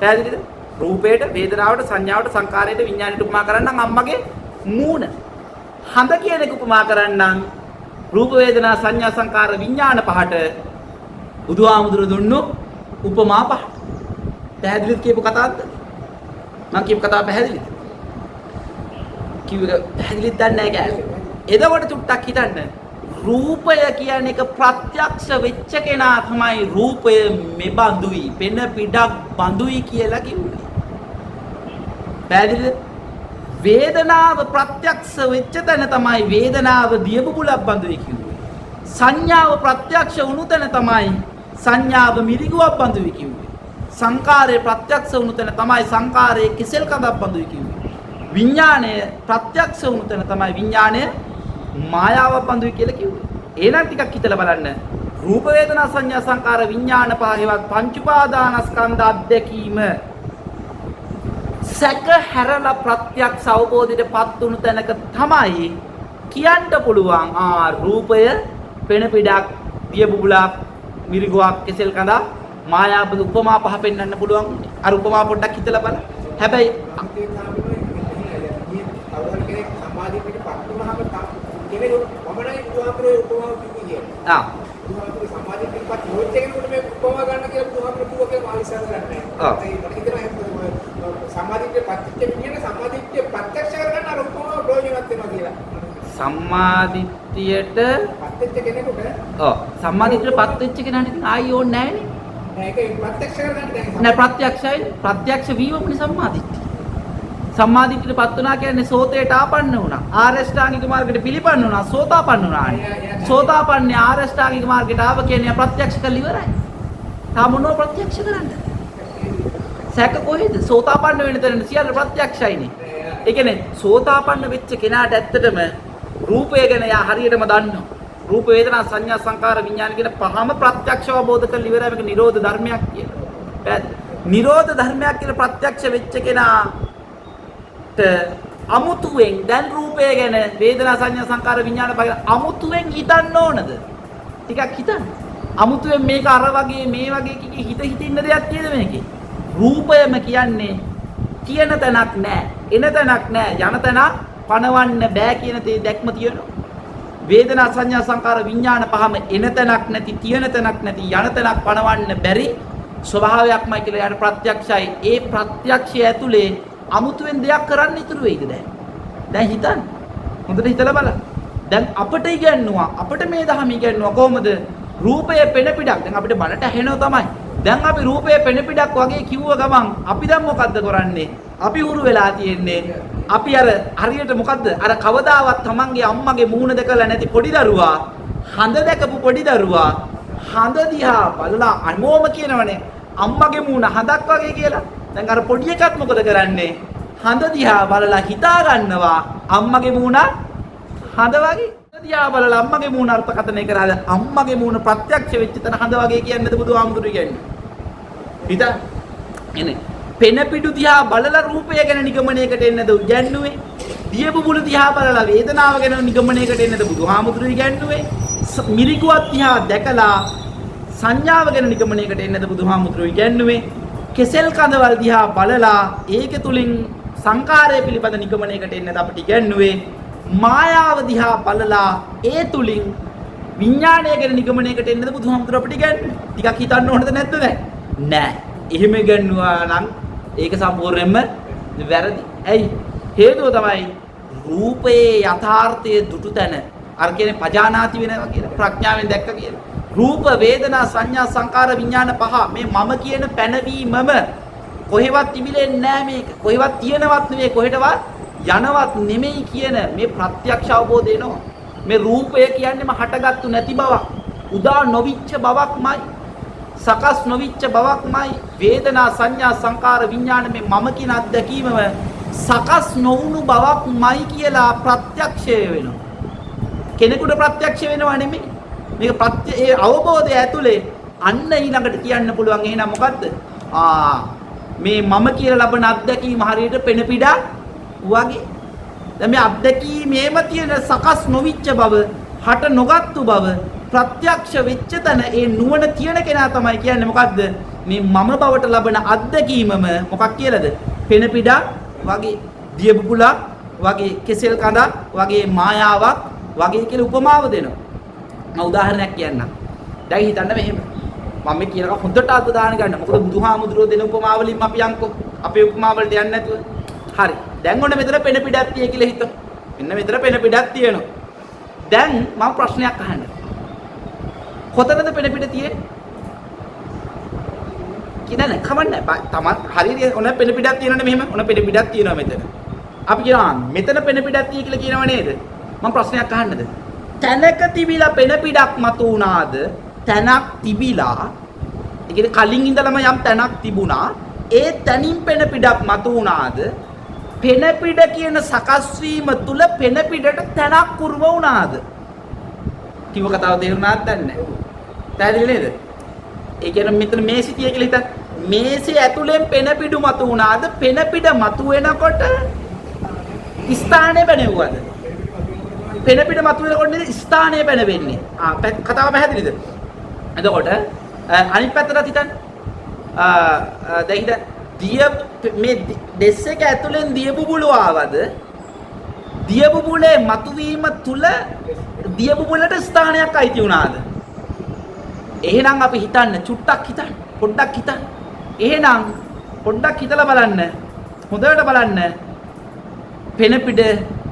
පැහැදිලිද? රූපයට, වේදනාවට, සංඥාවට, සංකාරයට, විඥාණයට උපමා කරන්නම් අම්මගේ මූණ. හඳ කියන එක උපමා කරන්නම් රූප, වේදනා, සංඥා, සංකාර, විඥාන පහට බුදුහාමුදුරුවෝ දුන්නු උපමා පහ. පැහැදිලිද කියපු කතාවද? මම කියපු කතාව පැහැදිලිද? කිව්ව පැහැදිලිද දන්නේ නැහැ. එතකොට චුට්ටක් හිතන්න. රූපය කියන්නේ එක ප්‍රත්‍යක්ෂ වෙච්ච කෙනා තමයි රූපය මෙබඳුයි, පෙන පිටක් බඳුයි කියලා කිව්වේ. පැහැදිලිද? වේදනාව ප්‍රත්‍යක්ෂ වෙච්ච තැන තමයි වේදනාව දියබුබුලක් බඳුයි කිව්වේ. සංඥාව ප්‍රත්‍යක්ෂ වුණු තැන තමයි සංඥාව මිරිඟුවක් බඳුයි කිව්වේ. සංකාරය ප්‍රත්‍යක්ෂ වුණු තැන තමයි සංකාරයේ කෙසෙල් කඳක් බඳුයි කිව්වේ. විඥාණය ප්‍රත්‍යක්ෂ වුණු තැන තමයි විඥාණය මායාවක් බඳුයි කියලා කිව්වේ. එහෙනම් ටිකක් හිතලා බලන්න. රූප වේදනා සංඥා සංකාර විඥාන පහේවත් පංච උපාදානස්කන්ධ අධ්‍යක්ීම සැක හැරලා ප්‍රත්‍යක්ෂ අවබෝධයටපත් වුණු තැනක තමයි කියන්න පුළුවන් රූපය පෙන පිටක් දිය බුබුලක් මිරිගුවක් කෙසෙල් කඳා මායාව උපමා පහ පෙන්වන්න පුළුවන්. අර උපමා පොඩ්ඩක් හිතලා බලන්න. හැබැයි අවුල් කෙනෙක් සමාධිය පිටපත් වුණාම කෙනෙකුට වමනයි බුදුහාමුදුරේ උපමාව කිව්වේ. බුදුහාමුදුරේ සමාධිය පිටපත් නොවෙච්ච කෙනෙකුට මේ උපමාව ගන්න කියලා බුදුහාමුදුරේ කිව්වා කියලා මම විශ්වාස කරන්නේ නැහැ. ඒ මට හිතෙනවා සමාධියට පත්‍ච්ච විඥාන සමාධියට ප්‍රත්‍යක්ෂ කරගන්න අර උපමාව ප්‍රයෝජනවත් වෙනවා කියලා. සම්මාදිට්ඨියට පත්‍ච්ච කෙනෙකුට සම්මාදිට්ඨියට පත් වෙච්ච කෙනාට ඉතින් ආයි ඕනේ නැහැ නේ. ඒක ප්‍රත්‍යක්ෂ කරගන්න දැන් නෑ ප්‍රත්‍යක්ෂයි. ප්‍රත්‍යක්ෂ වීමනේ සම්මාදිට්ඨිය. සම්මාදිට්ඨියට පත් වුණා කියන්නේ සෝතේට ආපන්න වුණා. ආරෂ්ඨාංගික මාර්ගයට පිළිපන්න වුණා. සෝතාපන්න වුණානේ. සෝතාපන්නේ ආරෂ්ඨාංගික මාර්ගයට ආව කියන්නේ ප්‍රත්‍යක්ෂ කළ ඉවරයි. තා මොනව ප්‍රත්‍යක්ෂ කරන්නද? සැක කොහෙද? සෝතාපන්න වෙන තැන සියල්ල ප්‍රත්‍යක්ෂයිනේ. ඒ කියන්නේ සෝතාපන්න වෙච්ච කෙනාට ඇත්තටම රූපය ගැන යා හරියටම දන්නවා. රූප වේදනා සංඥා සංකාර විඥාන කියන පහම ප්‍රත්‍යක්ෂව අවබෝධ කරලා ඉවරයි. මේක නිරෝධ ධර්මයක් කියලා. පැහැද? නිරෝධ ධර්මයක් කියලා ප්‍රත්‍යක්ෂ වෙච්ච කෙනාට අමුතුවෙන් දැන් රූපය ගැන වේදනා සංඥා සංකාර විඥාන බග අමුතුවෙන් හිතන්න ඕනද? ටිකක් හිතන්න. අමුතුවෙන් මේක අර වගේ මේ වගේ කිකි හිත ඉන්න දෙයක් තියෙද මේකේ? රූපයම කියන්නේ තියෙන තැනක් නෑ, එන තැනක් නෑ, යන තැනක් පණවන්න බෑ කියන තේ දැක්ම තියෙනවා. වේදනා සංඥා සංකාර විඥාන පහම එන තැනක් නැති, තියෙන තැනක් නැති, යන තැනක් පණවන්න බැරි ස්වභාවයක්මයි කියලා යාට ප්‍රත්‍යක්ෂයි. ඒ ප්‍රත්‍යක්ෂය ඇතුලේ අමුතුවෙන් දෙයක් කරන්න ඉතුරු වෙයිද දැන්? දැන් හිතන්න. හොඳට හිතලා බලන්න. දැන් අපට ඉගැන්නුවා, අපට මේ දහම ඉගැන්නුවා කොහොමද? රූපය පෙන පිටක්. දැන් අපිට බනට ඇහෙනව තමයි. දැන් අපි රූපය පෙන පිටක් වගේ කිව්ව ගමන් අපි දැන් මොකද්ද කරන්නේ? අපි උරු වෙලා තියෙන්නේ. අපි අර හරියට මොකද්ද? අර කවදාවත් තමන්ගේ අම්මගේ මූණ දැකලා නැති පොඩි දරුවා, හඳ දැකපු පොඩි දරුවා, හඳ දිහා බලලා අමෝම කියනවනේ අම්මගේ මූණ හඳක් වගේ කියලා. දැන් අර පොඩි එකත් මොකද කරන්නේ? හඳ දිහා බලලා හිතා ගන්නවා අම්මගේ මූණ හඳ වගේ. හඳ දිහා බලලා අම්මගේ මූණ අර්ථකථනය කරලා අම්මගේ මූණ ප්‍රත්‍යක්ෂ වෙච්ච තැන හඳ වගේ කියන්නේද බුදුහාමුදුරු කියන්නේ? හිතා එනේ පෙන පිටු දිහා බලලා රූපය ගැන නිගමනයකට එන්නද උගන්නුවේ? දියබුබුළු දිහා බලලා වේදනාව ගැන නිගමනයකට එන්නද බුදුහාමුදුරු ඉගන්නුවේ? මිරිගුවක් දිහා දැකලා සංඥාව ගැන නිගමනයකට එන්නද බුදුහාමුදුරු ඉගන්නුවේ? කෙසෙල් කඳවල් දිහා බලලා ඒක තුලින් සංකාරය පිළිබඳ නිගමනයකට එන්නද අපිට ඉගන්නුවේ? මායාව දිහා බලලා ඒ තුලින් විඥාණය ගැන නිගමනයකට එන්නද බුදුහාමුදුරු අපිට ඉගන්නුවේ? ටිකක් හිතන්න ඕනද නැද්ද දැන්? නෑ. එහෙම ඉගන්නුවා නම් ඒක සම්පූර්ණයෙන්ම වැරදි. ඇයි? හේතුව තමයි රූපයේ යථාර්ථයේ දුටු තැන අර කියන්නේ පජානාති වෙනවා කියලා ප්‍රඥාවෙන් දැක්ක කියලා. රූප වේදනා සංඥා සංකාර විඥාන පහ මේ මම කියන පැනවීමම කොහෙවත් තිබිලෙන්නේ නැහැ මේක. කොහෙවත් තියෙනවත් නෙවෙයි කොහෙටවත් යනවත් නෙමෙයි කියන මේ ප්‍රත්‍යක්ෂ අවබෝධය එනවා. මේ රූපය කියන්නේම හටගත්තු නැති බවක්. උදා නොවිච්ච බවක්මයි. සකස් නොවිච්ච බවක්මයි. වේදනා සංඥා සංකාර විඥාන මේ මම කියන අත්දැකීමම සකස් නොවුණු බවක්මයි කියලා ප්‍රත්‍යක්ෂය වෙනවා. කෙනෙකුට ප්‍රත්‍යක්ෂ වෙනව නෙමෙයි. මේක ඒ අවබෝධය ඇතුලේ අන්න ඊළඟට කියන්න පුළුවන් එහෙනම් මොකද්ද? මේ මම කියලා ලබන අත්දැකීම හරියට පෙන පිටක් වගේ. දැන් මේ අත්දැකීමේම තියෙන සකස් නොවිච්ච බව, හට නොගත්තු බව ප්‍රත්‍යක්ෂ වෙච්ච තැන ඒ නුවණ තියෙන කෙනා තමයි කියන්නේ මොකද්ද? මේ මම බවට ලබන අත්දැකීමම මොකක් කියලාද? පෙන පිටක් වගේ, දිය බුබුලක් වගේ, කෙසෙල් කඳක් වගේ, මායාවක් වගේ කියලා උපමාව දෙනවා. මම උදාහරණයක් කියන්නම්. දැන් හිතන්න මෙහෙම. මම මේ කියනක හොඳට අදදාන ගන්න. මොකද බුදුහාමුදුරුවෝ දෙන උපමාවලින් අපි යන්කෝ. අපේ උපමාවලට යන්නේ නැතුව. හරි. දැන් ඔන්න මෙතන පෙන පිටක් තියෙයි කියලා හිතමු. මෙන්න මෙතන පෙන පිටක් තියෙනවා. දැන් මම ප්‍රශ්නයක් අහන්න. කොතනද පෙන පිට තියෙන්නේ? කියනනේ කමන්නේ. තමන් හරියට ඔන්න පෙන පිටක් තියෙනවනේ මෙහෙම. ඔන්න පෙන පිටක් තියෙනවා මෙතන. අපි කියනවා මෙතන පෙන පිටක් තියෙයි කියලා කියනව නේද? මම ප්‍රශ්නයක් අහන්නද? තැනක තිබිලා පෙන පිටක් මතු වුණාද? තැනක් තිබිලා ඒ කියන්නේ කලින් ඉඳලම යම් තැනක් තිබුණා. ඒ තැනින් පෙන පිටක් මතු වුණාද? පෙන පිට කියන සකස් වීම තුල පෙන පිටට තැනක් කුරුම වුණාද? කිව්ව කතාව තේරුණාද නැහැ. පැහැදිලි නේද? ඒ කියන්නේ මෙතන මේ සිටිය කියලා හිතන්න. මේසේ ඇතුලෙන් පෙන පිඩු මතු වුණාද? පෙන පිට මතු වෙනකොට ස්ථානේ පැනෙව්වද? පෙන පිට මතු වෙනකොට නේද ස්ථානේ පැන වෙන්නේ. කතාව පැහැදිලිද? එතකොට අනිත් පැත්තට හිතන්න. දැන් හිත මේ ඩෙස් එක ඇතුලෙන් දිය බුබුලු ආවද? දිය බුබුලේ මතුවීම තුල දිය බුබුලට ස්ථානයක් අයිති වුණාද? එහෙනම් අපි හිතන්න චුට්ටක් හිතන්න පොඩ්ඩක් හිතන්න. එහෙනම් පොඩ්ඩක් හිතලා බලන්න. හොඳට බලන්න. පෙන පිට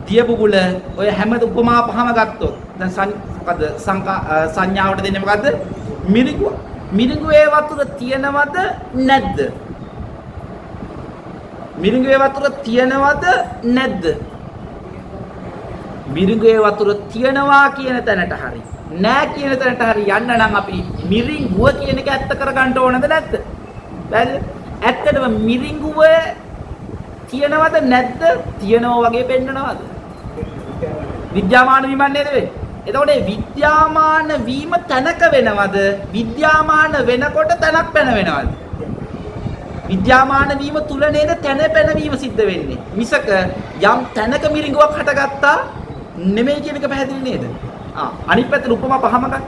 දිය බුබුල ඔය හැම උපමා පහම ගත්තොත් දැන් මොකද සංඥාවට දෙන්නේ මොකද්ද? මිරිඟුව. මිරිඟුවේ වතුර තියනවද නැද්ද? මිරිඟුවේ වතුර තියනවද නැද්ද? මිරිඟුවේ වතුර තියනවා කියන තැනට හරි නෑ කියන තැනට හරි යන්න නම් අපි මිරිඟුව කියන එක ඇත්ත කරගන්න ඕනද නැද්ද? බැලුවද? ඇත්තටම මිරිඟුව තියනවද නැද්ද? තියනවා වගේ පෙන්නනවද? විද්‍යාමාන වීමක් නේද වෙන්නේ? එතකොට මේ විද්‍යාමාන වීම තැනක වෙනවද? විද්‍යාමාන වෙනකොට තැනක් පැන වෙනවද? විද්‍යාමාන වීම තුල නේද තැන පැනවීම සිද්ධ වෙන්නේ. මිසක යම් තැනක මිරිඟුවක් හටගත්තා නෙමෙයි කියන එක පැහැදිලි නේද? අනිත් පැත්තට උපමා පහම ගන්න.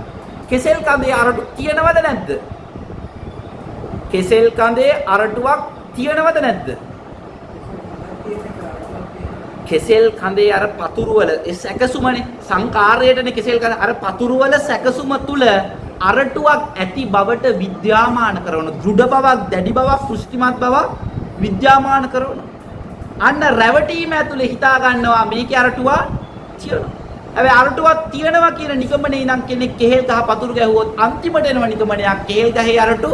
කෙසෙල් කඳේ අරටු තියනවද නැද්ද? කෙසෙල් කඳේ අරටුවක් තියනවද නැද්ද? කෙසෙල් කඳේ අර පතුරු වල ඒ සැකසුමනේ සංකාරයටනේ කෙසෙල් කඳ අර පතුරු වල සැකසුම තුල අරටුවක් ඇති බවට විද්‍යාමාන කරන දෘಢ බවක් දැඩි බවක් පුෂ්ටිමත් බවක් විද්‍යාමාන කරන අන්න රැවටීම ඇතුලේ හිතා ගන්නවා මේකේ අරටුවක් තියෙනවා. හැබැයි අරටුවක් තියෙනවා කියන නිගමනේ නම් කෙනෙක් කෙහෙල් ගහ පතුරු ගැහුවොත් අන්තිමට එනව නිගමනයක් කෙහෙල් ගහේ අරටු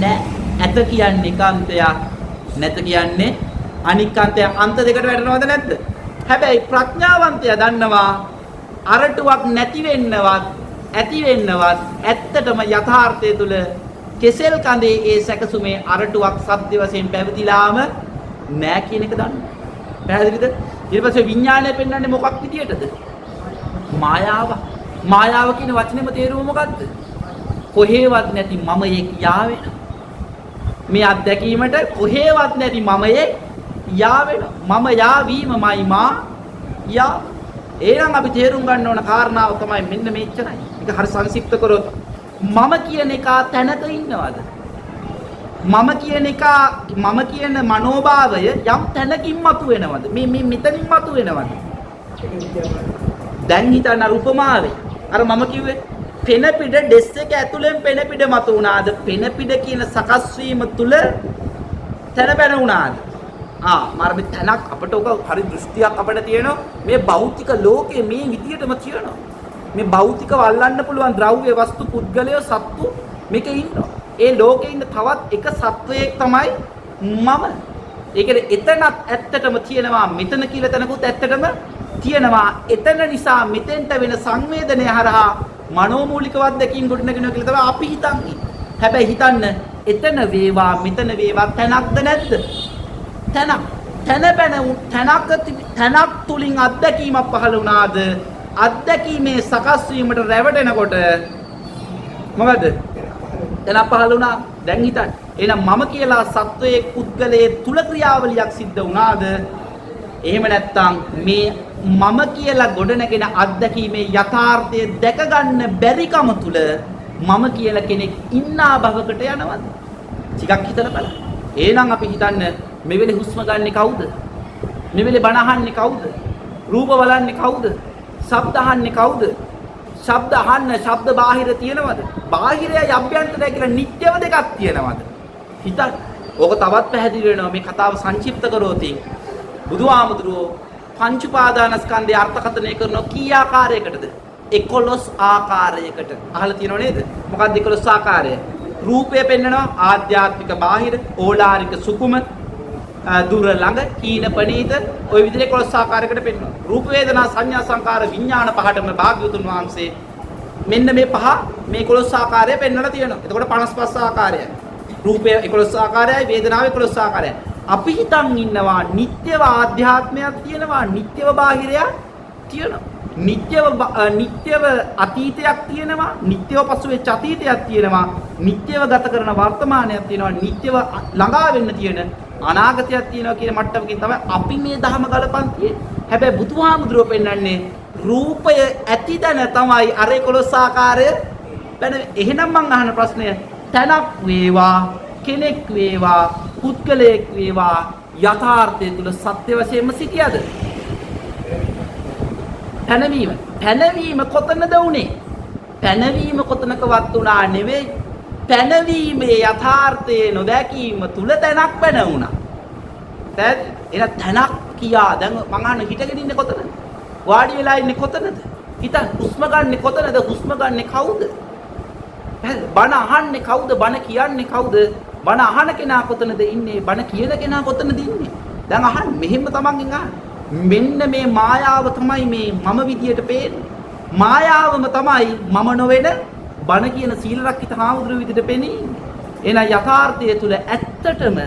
නෑ. ඇත කියන්නේ කාන්තයක් නැත කියන්නේ අනික්කාන්තය අන්ත දෙකට වැටෙනවද නැද්ද? හැබැයි ප්‍රඥාවන්තයා දන්නවා අරටුවක් නැති වෙන්නවත් ඇති වෙන්නවත් ඇත්තටම යථාර්ථය තුල කෙසෙල් කඳේ ඒ සැකසුමේ අරටුවක් සත්‍ය වශයෙන් පැවතිලාම නෑ කියන එක දන්නවා. පැහැදිලිද? ඊට පස්සේ විඥානය පෙන්වන්නේ මොකක් විදියටද? මායාව. මායාව කියන වචනේම තේරුම මොකද්ද? කොහේවත් නැති මමයේ යාවෙන. මේ අත්දැකීමට කොහේවත් නැති මමයේ යාවෙන. මම යාවීමමයි මා යා. එහෙනම් අපි තේරුම් ගන්න ඕන කාරණාව තමයි මෙන්න මේච්චරයි. ඒක හරි සංක්ෂිප්ත කරොත් මම කියන එක තැනක ඉන්නවද? මම කියන මනෝභාවය යම් තැනකින් මතුවෙනවද? මේ මෙතනින් මතුවෙනවද? දැන් හිතන්න අර උපමාවේ. අර මම කිව්වේ පෙන පිට ඩෙස් එක ඇතුලෙන් පෙන පිට මතු වුණාද? පෙන පිට කියන සකස් වීම තුල තැන පැන වුණාද? මාර මේ තැනක් අපට ඔක හරි දෘෂ්ටියක් අපිට තියෙනවා. මේ භෞතික ලෝකයේ මේ විදියටම තියෙනවා. මේ භෞතිකව අල්ලන්න පුළුවන් ද්‍රව්‍ය වස්තු පුද්ගලය සත්තු මේකේ ඉන්නවා. ඒ ලෝකේ ඉන්න තවත් එක සත්වයක් තමයි මම. ඒ කියන්නේ එතනත් ඇත්තටම තියෙනවා මෙතන කියලා තැනකුත් ඇත්තටම තියෙනවා. එතන නිසා මෙතෙන්ට වෙන සංවේදනය හරහා මනෝමූලිකවත් දැකීම් ගොඩනගෙනවා කියලා තමයි අපි හිතන්නේ. හැබැයි හිතන්න එතන වේවා මෙතන වේවා තැනක්ද නැද්ද? තැනක් තුලින් අත්දැකීමක් පහළ වුණාද? අත්දැකීමේ සකස් වීමට රැවටෙනකොට මොකද? තැනක් පහළ වුණා. දැන් හිතන්න. එහෙනම් මම කියලා සත්වයේ පුද්ගලයේ තුල ක්‍රියාවලියක් සිද්ධ වුණාද? එහෙම නැත්නම් මේ මම කියලා ගොඩනගෙන අත්දැකීමේ යථාර්ථය දැක ගන්න බැරිකම තුල මම කියලා කෙනෙක් ඉන්නා භවකට යනවද? ටිකක් හිතලා බලන්න. එහෙනම් අපි හිතන්න මේ වෙලේ හුස්ම ගන්නෙ කවුද? මේ වෙලේ බණ අහන්නේ කවුද? රූප බලන්නේ කවුද? ශබ්ද අහන්නේ කවුද? ශබ්ද අහන්න ශබ්ද බාහිර තියෙනවද? බාහිරය අභ්‍යන්තරය කියලා නිත්‍යව දෙකක් තියෙනවද? හිතන්න. ඕක තවත් පැහැදිලි වෙනවා මේ කතාව සංක්ෂිප්ත කරොත්. බුදුහාමුදුරුවෝ පංච උපාදානස්කන්ධය අර්ථකථනය කරන කී ආකාරයකටද? 11 ආකාරයකට. අහලා තියෙනව නේද? මොකක්ද 11 ආකාරය? රූපය පෙන්නනවා ආධ්‍යාත්මික බාහිර, ඕලාරික සුකුම, දුර ළඟ, කීන පණීත ওই විදිහේ 11 ආකාරයකට පෙන්නනවා. රූප වේදනා සංඥා සංකාර විඥාන පහටම භාග්‍යවතුන් වහන්සේ මෙන්න මේ පහ මේ 11 ආකාරය පෙන්වලා තියෙනවා. එතකොට 55 ආකාරයයි. රූපය 11 ආකාරයයි, වේදනාව 11 ආකාරයයි. අපි හිතන් ඉන්නවා නිට්ටයව ආධ්‍යාත්මයක් තියෙනවා, නිට්ටයව බාහිරයක් තියෙනවා. නිට්ටයව අතීතයක් තියෙනවා. නිට්ටයව පසු වෙච්ච අතීතයක් තියෙනවා. නිට්ටයව ගත කරන වර්තමානයක් තියෙනවා. නිට්ටයව ළඟා වෙන්න තියෙන අනාගතයක් තියෙනවා කියන මට්ටමකින් තමයි අපි මේ ධහම ගලපන් තියෙන්නේ. හැබැයි බුදුහාමුදුරුවෝ පෙන්වන්නේ රූපය ඇතිදන තමයි අර 11 ආකාරය. එහෙනම් මං අහන ප්‍රශ්නය තනක් වේවා කෙනෙක් වේවා පුද්ගලයෙක් වේවා යථාර්ථය තුල සත්‍ය වශයෙන්ම සිටියද? පැනවීම කොතනද උනේ? පැනවීම කොතනකවත් උනා නෙවෙයි. පැනවීමේ යථාර්ථයේ නොදැකීම තුල තැනක් පැන වුණා. එහෙනම් තැනක් කියා දැන් මං අහන හිටගෙන ඉන්නේ කොතනද? වාඩි වෙලා ඉන්නේ කොතනද? හිතන් හුස්ම ගන්නෙ කොතනද? හුස්ම ගන්නෙ කවුද? බණ අහන්නේ කවුද? බණ කියන්නේ කවුද? බණ අහන කෙනා කොතනද ඉන්නේ? බණ කියන කෙනා කොතනද ඉන්නේ? දැන් අහන්න මෙහෙම තමන්ගෙන් අහන්න. මෙන්න මේ මායාව තමයි මේ මම විදියට පේන්නේ. මායාවම තමයි මම නොවන බණ කියන සීල රක්කිත හාමුදුරුවෝ විදියට පෙනී ඉන්නේ. එහෙනම් යථාර්ථය තුල ඇත්තටම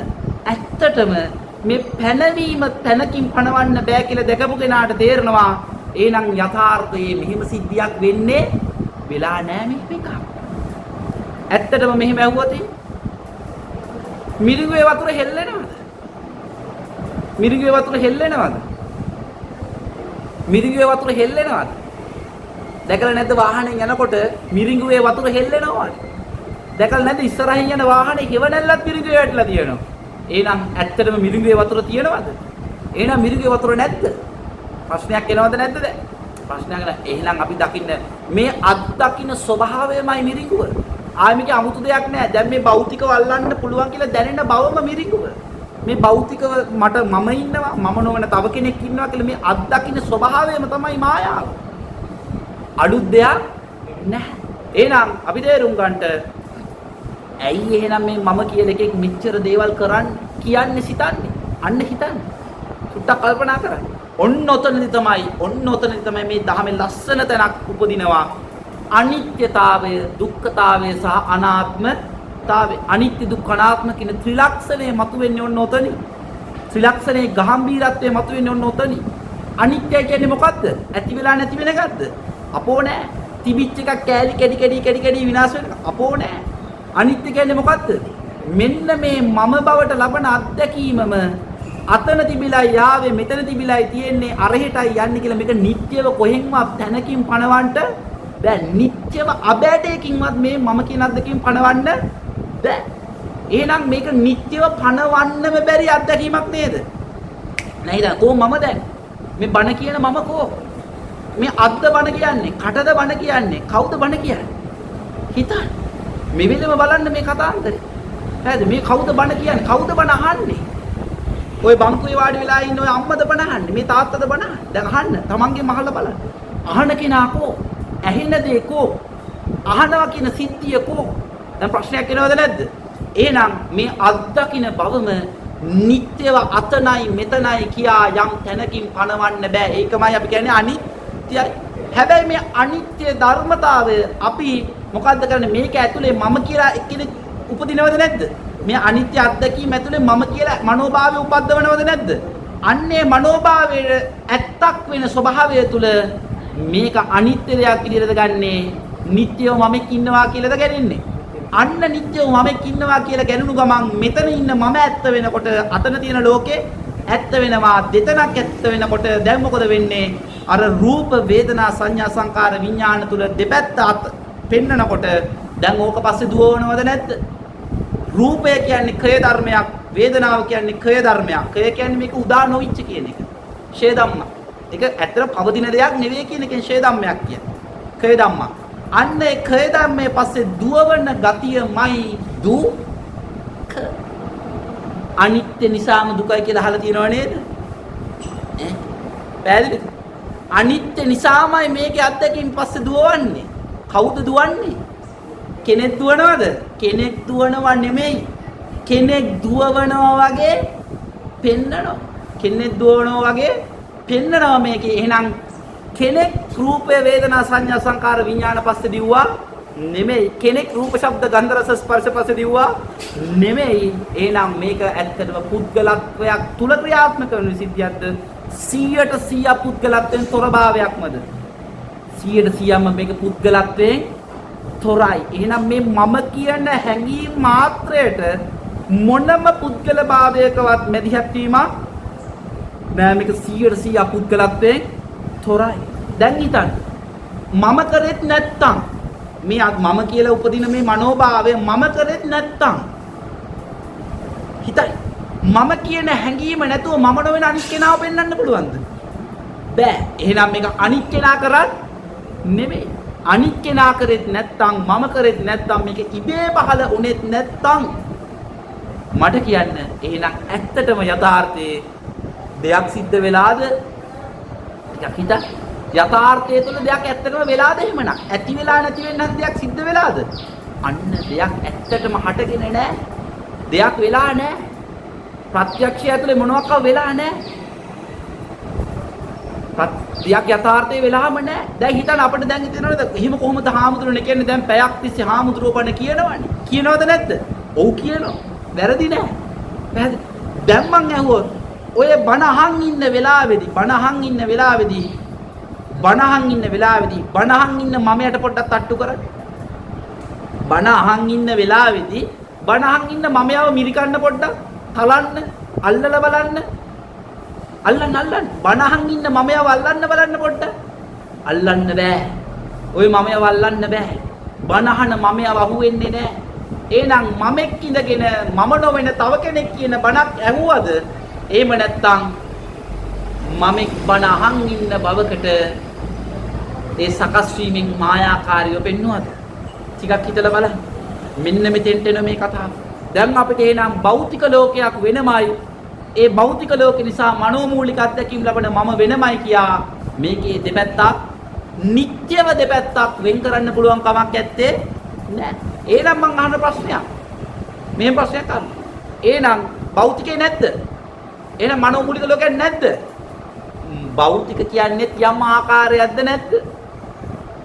මේ පැනවීම තැනකින් පණවන්න බෑ කියලා දැකපු කෙනාට තේරෙනවා එහෙනම් යථාර්ථයේ මෙහෙම සිද්ධියක් වෙන්නේ වෙලා නෑ මේක. ඇත්තටම මෙහෙම ඇහුවොත් මිරිඟුවේ වතුර හෙල්ලෙනවද? මිරිඟුවේ වතුර හෙල්ලෙනවද? මිරිඟුවේ වතුර හෙල්ලෙනවද? දැකලා නැද්ද වාහනේ යනකොට මිරිඟුවේ වතුර හෙල්ලෙනවද? දැකලා නැද්ද ඉස්සරහින් යන වාහනේ හෙවණැල්ලත් මිරිඟුවේ වැටලා තියෙනවා. එහෙනම් ඇත්තටම මිරිඟුවේ වතුර තියෙනවද? එහෙනම් මිරිඟුවේ වතුර නැද්ද? ප්‍රශ්නයක් එනවද නැද්ද දැන්? ප්‍රශ්නයක් නෑ. එහෙනම් අපි දකින්න මේ අත්දකින්න ස්වභාවයමයි මිරිඟුව. ආයි මේක 아무තු දෙයක් නෑ. දැන් මේ භෞතිකව අල්ලන්න පුළුවන් කියලා දැනෙන බවම මිරිඟුව. මේ භෞතිකව මට මම ඉන්නවා මම නොවන තව කෙනෙක් ඉන්නවා කියලා මේ අත්දකින්න ස්වභාවයම තමයි මායාව. අලුත් දෙයක් නැහැ. එහෙනම් අපි තේරුම් ගන්නට ඇයි එහෙනම් මේ මම කියන එකෙක් මෙච්චර දේවල් කියන්නේ සිතන්නේ? අන්න හිතන්නේ. සුට්ටක් කල්පනා කරන්න. ඔන්න ඔතනදි තමයි මේ ධහමේ ලස්සන තැනක් උපදිනවා. අනිත්‍යතාවය, දුක්ඛතාවය සහ අනාත්මතාවය. අනිත්‍ය දුක්ඛ අනාත්ම කියන ත්‍රිලක්ෂණය මතුවෙන්නේ ඔන්න ඔතනයි. ත්‍රිලක්ෂණයේ ගැඹීරත්වය මතුවෙන්නේ ඔන්න ඔතනයි. අනිත්‍ය කියන්නේ මොකද්ද? ඇති වෙලා නැති වෙන එකක්ද? අපෝ නෑ. තිබිච්ච එකක් කැඩි කැඩි විනාශ වෙන එක. අපෝ නෑ. අනිත්‍ය කියන්නේ මොකද්ද? මෙන්න මේ මම බවට ලබන අත්දැකීමම අතන තිබිලා යාවේ මෙතන තිබිලායි තියෙන්නේ අරහෙටයි යන්නේ කියලා මේක නිත්‍යව කොහෙන්වත් තැනකින් පණවන්න බෑ. නිත්‍යව අබෑටයකින්වත් මේ මම කියන අත්දැකීම් පණවන්න බෑ. එහෙනම් මේක නිත්‍යව පණවන්නම බැරි අත්දැකීමක් නේද? නේද? කොහොම මම දැන් මේ බණ කියන මම කෝ? මේ අද්ද බණ කියන්නේ, කටද බණ කියන්නේ, කවුද බණ කියන්නේ? හිතන්න. මෙවිලම බලන්න මේ කතාන්තරේ. හරිද? මේ කවුද බණ කියන්නේ? කවුද බණ අහන්නේ? ඔය බංකුවේ වාඩි වෙලා ඉන්න ඔය අම්මද බණ අහන්නේ? මේ තාත්තද බණ අහන්නේ? දැන් අහන්න. තමන්ගේ මහල බලන්න. අහන කෙනා කෝ? ඇහෙන දේ කෝ? අහනවා කියන සිද්ධිය කෝ? දැන් ප්‍රශ්නයක් එනවද නැද්ද? එහෙනම් මේ අත්දකින්න බවම නිත්‍යව අතනයි මෙතනයි කියා යම් තැනකින් පණවන්න බෑ. ඒකමයි අපි කියන්නේ අනිත්‍යයි. හැබැයි මේ අනිත්‍ය ධර්මතාවය අපි මොකද්ද කරන්නේ? මේක ඇතුලේ මම කියලා එක්කෙනෙක් උපදිනවද නැද්ද? මේ අනිත්‍ය අත්දැකීම ඇතුලේ මම කියලා මනෝභාවය උපද්දවනවද නැද්ද? අන්නේ මනෝභාවයේ ඇත්තක් වෙන ස්වභාවය තුල මේක අනිත්‍ය දෙයක් විදිහට ගන්නේ නිට්ටයව මමෙක් ඉන්නවා කියලාද ගන්නේ? අන්න නිට්ටයව මමෙක් ඉන්නවා කියලා ගැනුණු ගමන් මෙතන ඉන්න මම ඇත්ත වෙනකොට අතන තියෙන ලෝකේ ඇත්ත වෙනවා. දෙතනක් ඇත්ත වෙනකොට දැන් මොකද වෙන්නේ? අර රූප වේදනා සංඥා සංකාර විඥාන තුල දෙපැත්ත පෙන්නනකොට දැන් ඕක පස්සේ දුවවනවද නැද්ද? රූපය කියන්නේ ක්‍රය ධර්මයක්, වේදනාව කියන්නේ ක්‍රය ධර්මයක්. ක්‍රය කියන්නේ මේක උදා නොවිච්ච කියන එක. ෂේ ධම්ම. ඒක ඇත්තට පවතින දෙයක් නෙවෙයි කියන එකෙන් ෂේ ධම්මයක් කියන්නේ. ක්‍රය ධම්ම. අන්න ඒ ක්‍රය ධම්මයේ පස්සේ දුවවන ගතියමයි දුක්ඛ. අනිත්‍ය නිසාම දුකයි කියලා අහලා තියෙනව නේද? පැහැදිලිද? අනිත්‍ය නිසාමයි මේකේ අත්දැකීම් පස්සේ දුවවන්නේ. කවුද දුවන්නේ? කෙනෙක් දුවනවද? කෙනෙක් දුවනවා නෙමෙයි. කෙනෙක් දුවවනවා වගේ පෙන්නනවා. කෙනෙක් දුවවනවා වගේ පෙන්නනවා මේකේ. එහෙනම් කෙනෙක් රූපය වේදනා සංඥා සංකාර විඥාන පස්සේ දිව්වා නෙමෙයි. කෙනෙක් රූප ශබ්ද ගන්ධ රස ස්පර්ශ පස්සේ දිව්වා නෙමෙයි. එහෙනම් මේක ඇත්තටම පුද්ගලත්වයක් තුල ක්‍රියාත්මක වෙන සිද්ධියක්ද? 100% පුද්ගලත්වයෙන් තොර භාවයක්මද? 100%ම මේක පුද්ගලත්වයෙන් තොරයි. එහෙනම් මේ මම කියන හැඟීම් මාත්‍රයට මොනම පුද්ගල භාවයකවත් මැදිහත් වීමක් නෑ. මේක 100% පුද්ගලත්වයෙන් තොරයි. දැන් හිතන්න. මම කරෙත් නැත්තම් මේ මම කියලා උපදින මේ මනෝභාවය මම කරෙත් නැත්තම් හිතයි. මම කියන හැඟීම නැතුව මම නොවන අනිත් කෙනාව පෙන්වන්න පුළුවන්ද? බෑ. එහෙනම් මේක අනිත් කෙනා කරත් නෙමෙයි. අනිත් කෙනා කරෙත් නැත්තම් මම කරෙත් නැත්තම් මේක ඉබේ පහළ උනේත් නැත්තම් මට කියන්න එහෙනම් ඇත්තටම යථාර්ථයේ දෙයක් සිද්ධ වෙලාද? ටිකක් හිතන්න. යථාර්ථය තුළ දෙයක් ඇත්තටම වෙලාද එහෙමනම්? ඇති වෙලා නැති වෙන්නත් දෙයක් සිද්ධ වෙලාද? අන්න දෙයක් ඇත්තටම හටගෙන නැහැ. දෙයක් වෙලා නැහැ. ප්‍රත්‍යක්ෂය ඇතුලේ මොනවාක් වෙලා නැහැ. දෙයක් යථාර්ථයේ වෙලාම නැහැ. දැන් හිතන්න අපිට දැන් හිතනවද එහෙම කොහොමද හාමුදුරනේ කියන්නේ දැන් පැයක් තිස්සේ හාමුදුරුවෝ බණ කියනවනේ. කියනවද නැද්ද? ඔව් කියනවා. වැරදි නෑ. පැහැදිලි. දැන් මං ඇහුවොත් ඔය බණ අහන් ඉන්න වෙලාවේදී බණ අහන් ඉන්න මමයට පොඩ්ඩක් තට්ටු කරන්න. බණ අහන් ඉන්න වෙලාවේදී බණ අහන් ඉන්න මමයව මිරිකන්න පොඩ්ඩක් තලන්න අල්ලලා බලන්න. අල්ලන්න බණ අහන් ඉන්න මමයව අල්ලන්න බලන්න පොඩ්ඩක්. අල්ලන්න බෑ. ඔය මමයව අල්ලන්න බෑ. බණ අහන මමයව අහුවෙන්නේ නෑ. එහෙනම් මමෙක් ඉඳගෙන මම නොවන තව කෙනෙක් කියන බණක් ඇහුවද? එහෙම නැත්තම් මමෙක් බණ අහන් ඉන්න බවකට ඒ සකස් වීමෙන් මායාකාරීව පෙන්වුවද? ටිකක් හිතලා බලන්න. මෙන්න මෙතෙන්ට එන මේ කතාව. දැන් අපිට එහෙනම් භෞතික ලෝකයක් වෙනමයි. ඒ භෞතික ලෝක නිසා මනෝමූලික අත්දැකීම් ලබන මම වෙනමයි කියා මේකේ දෙපැත්තක් නිට්ටයව දෙපැත්තක් වෙන් කරන්න පුළුවන් කමක් ඇත්තේ නෑ. එහෙනම් මං අහන ප්‍රශ්නයක්. මේ ප්‍රශ්නයක් අහන්න. එහෙනම් භෞතිකේ නැද්ද? එහෙනම් මනෝමූලික ලෝකයක් නැද්ද? භෞතික කියන්නේ යම් ආකාරයක්ද නැද්ද?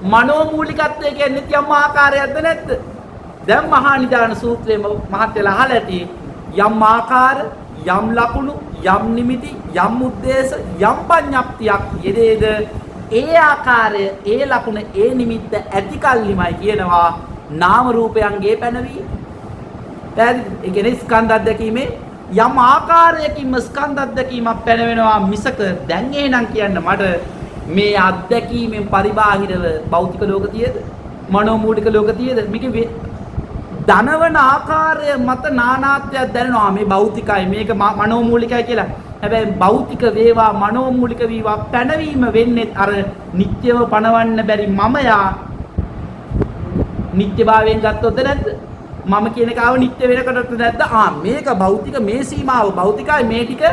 මනෝමූලිකත්වය කියන්නේ යම් ආකාරයක්ද නැද්ද? දැන් මහා නිදාන සූත්‍රයේ මහත්යලා අහලා ඇති යම් ආකාර යම් ලකුණු යම් නිමිති යම් උද්දේශ යම් පඤ්ඤප්තියක් යෙදේද ඒ ආකාරය ඒ ලකුණ ඒ නිමිත්ත ඇති කල්ලිමයි කියනවා නාම රූපයන්ගේ පැනවීම. පැහැදිලිද? ඒ කියන්නේ ස්කන්ධ අධ්‍යක්ීමේ යම් ආකාරයකින්ම ස්කන්ධ අධ්‍යක්ීමක් පැනවෙනවා මිසක දැන් එහෙනම් කියන්න මට මේ අධ්‍යක්ීමෙන් පරිබාහිරව භෞතික ලෝක තියේද? මනෝමූලික ලෝක තියේද? මේකේ ධනවන ආකාරය මත නානාත්වයක් දැනෙනවා. මේ භෞතිකයි මේක මනෝමූලිකයි කියලා. හැබැයි භෞතික වේවා මනෝමූලික වේවා පැනවීම වෙන්නේ අර නිත්‍යව පණවන්න බැරි මමයා නිත්‍යභාවයෙන් ගත්තොත් නැද්ද? මම කියන කාව නිත්‍ය වෙනකටද නැද්ද? මේක භෞතික මේ සීමාව භෞතිකයි මේ ටික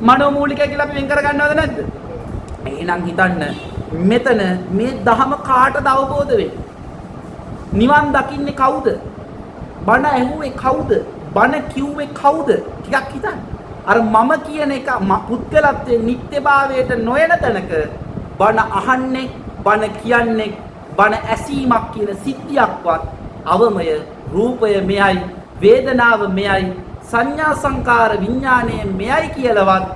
මනෝමූලිකයි කියලා අපි වෙන් කර ගන්නවද නැද්ද? එහෙනම් හිතන්න මෙතන මේ ධහම කාටද අවබෝධ වෙන්නේ? නිවන් දකින්නේ කවුද? බණ ඇහුවේ කවුද? බණ කිව්වේ කවුද? ටිකක් හිතන්න. අර මම කියන එක පුද්ගලත්වයේ නිත්‍යභාවයට නොයන තැනක බණ අහන්නේ බණ කියන්නේ බණ ඇසීමක් කියන සිද්ධියක්වත් අවමය රූපය මෙයයි වේදනාව මෙයයි සංඥා සංකාර විඥානය මෙයයි කියලාවත්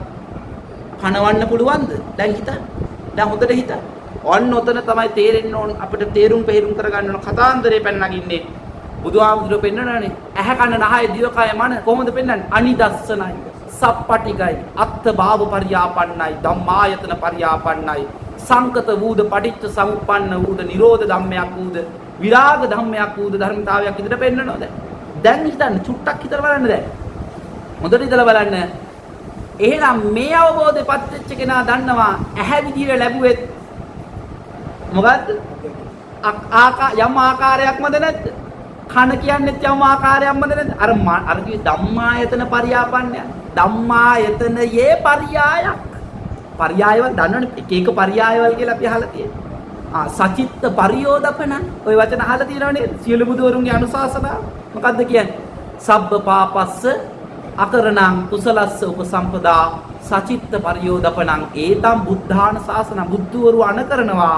පණවන්න පුළුවන්ද? දැන් හිතන්න. දැන් හොඳට හිතන්න. ඔන්න ඔතන තමයි තේරෙන්න ඕන අපිට තේරුම් පෙරුම් කරගන්න ඕන කතාන්දරේ පැනනගින්නේ. බුදුහාමුදුරුවෝ පෙන්නනනේ ඇහැ කන නහය දිවකය මන කොහොමද පෙන්නන්නේ? අනිදස්සනයි සප්පටිගයි අත්ථ භාව පරියාපන්නයි ධම්මායතන පරියාපන්නයි සංකත වූද පටිච්ච සමුප්පන්න වූද නිරෝධ ධම්මයක් වූද විරාග ධම්මයක් වූද ධර්මතාවයක් විදිහට පෙන්නනවා. දැන් හිතන්න චුට්ටක් හිතලා බලන්න. දැන් හොඳට හිතලා බලන්න. එහෙනම් මේ අවබෝධයපත් වෙච්ච කෙනා දන්නවා ඇහැ විදිහට ලැබුවෙත් මොකද්ද? යම් ආකාරයක්මද නැද්ද? කන කියන්නේත් යම් ආකාරයක්මද නැද්ද? අර කිව්වේ ධම්මායතන පරියාපන්නය. ධම්මායතනයේ පරියායක්. පරියායවල දන්නවනේ එක එක පරියායවල කියලා අපි අහලා තියෙනවා. සචිත්ත පරියෝදපන ඔය වචන අහලා තියෙනව නේද? සියලු බුදුවරුන්ගේ අනුශාසනා. මොකද්ද කියන්නේ? සබ්බ පාපස්ස අකරණං කුසලස්ස උපසම්පදා සචිත්ත පරියෝදපනං ඒතම් බුද්ධාන ශාසන බුද්ධවරු අනකරනවා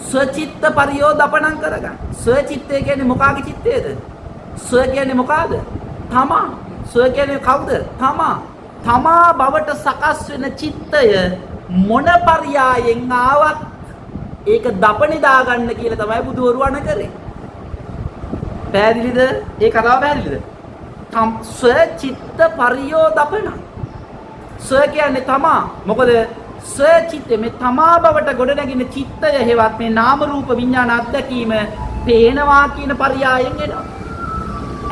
ස්වචිත්ත පරියෝදපනං කරගන්න. ස්වචිත්තය කියන්නේ මොකාගේ චිත්තයද? ස්ව කියන්නේ මොකාද? තමා. ස්ව කියන්නේ කවුද? තමා. තමා බවට සකස් වෙන චිත්තය මොන පරියායෙන් ආවත් ඒක දපණි දාගන්න කියලා තමයි බුදුවරු අණ කරේ. පැහැදිලිද? ඒ කතාව පැහැදිලිද? ස්ව චිත්ත පරියෝ දපන. ස්ව කියන්නේ තමා. මොකද ස්ව චිත්තේ මේ තමා බවට ගොඩ නැගින චිත්තය හේවත් මේ නාම රූප විඥාන අත්දැකීම පේනවා කියන පරියායෙන් එනවා.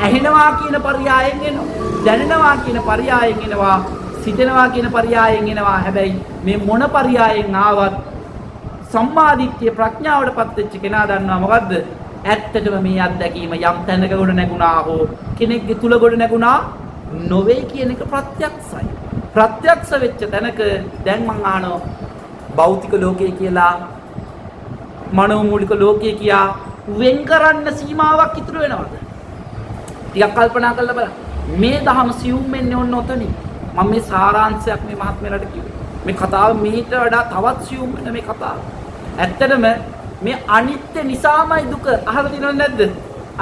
ඇහෙනවා කියන පරියායෙන් එනවා. දැනෙනවා කියන පරියායෙන් එනවා. සිතනවා කියන පරියායෙන් එනවා. හැබැයි මේ මොන පරියායෙන් ආවත් සම්මාදිට්ඨිය ප්‍රඥාවටපත් වෙච්ච කෙනා දන්නවා මොකද්ද? ඇත්තටම මේ අත්දැකීම යම් තැනක ගොඩ නැගුණා හෝ කෙනෙක්ගේ තුල ගොඩ නැගුණා නොවේ කියන එක ප්‍රත්‍යක්ෂයි. ප්‍රත්‍යක්ෂ වෙච්ච තැනක දැන් මං අහනවා භෞතික ලෝකය කියලා මනෝමූලික ලෝකය කියා වෙන් කරන්න සීමාවක් ඉතුරු වෙනවද? ටිකක් කල්පනා කරලා බලන්න. මේ දහම සියුම් වෙන්නේ ඔන්න ඔතනින්. මම මේ සාරාංශයක් මේ මහත්මයාලට කිව්වේ. මේ කතාව මීට වඩා තවත් සියුම් වෙන මේ කතාව. ඇත්තටම මේ අනිත්‍ය නිසාමයි දුක. අහලා තියෙනවද නැද්ද?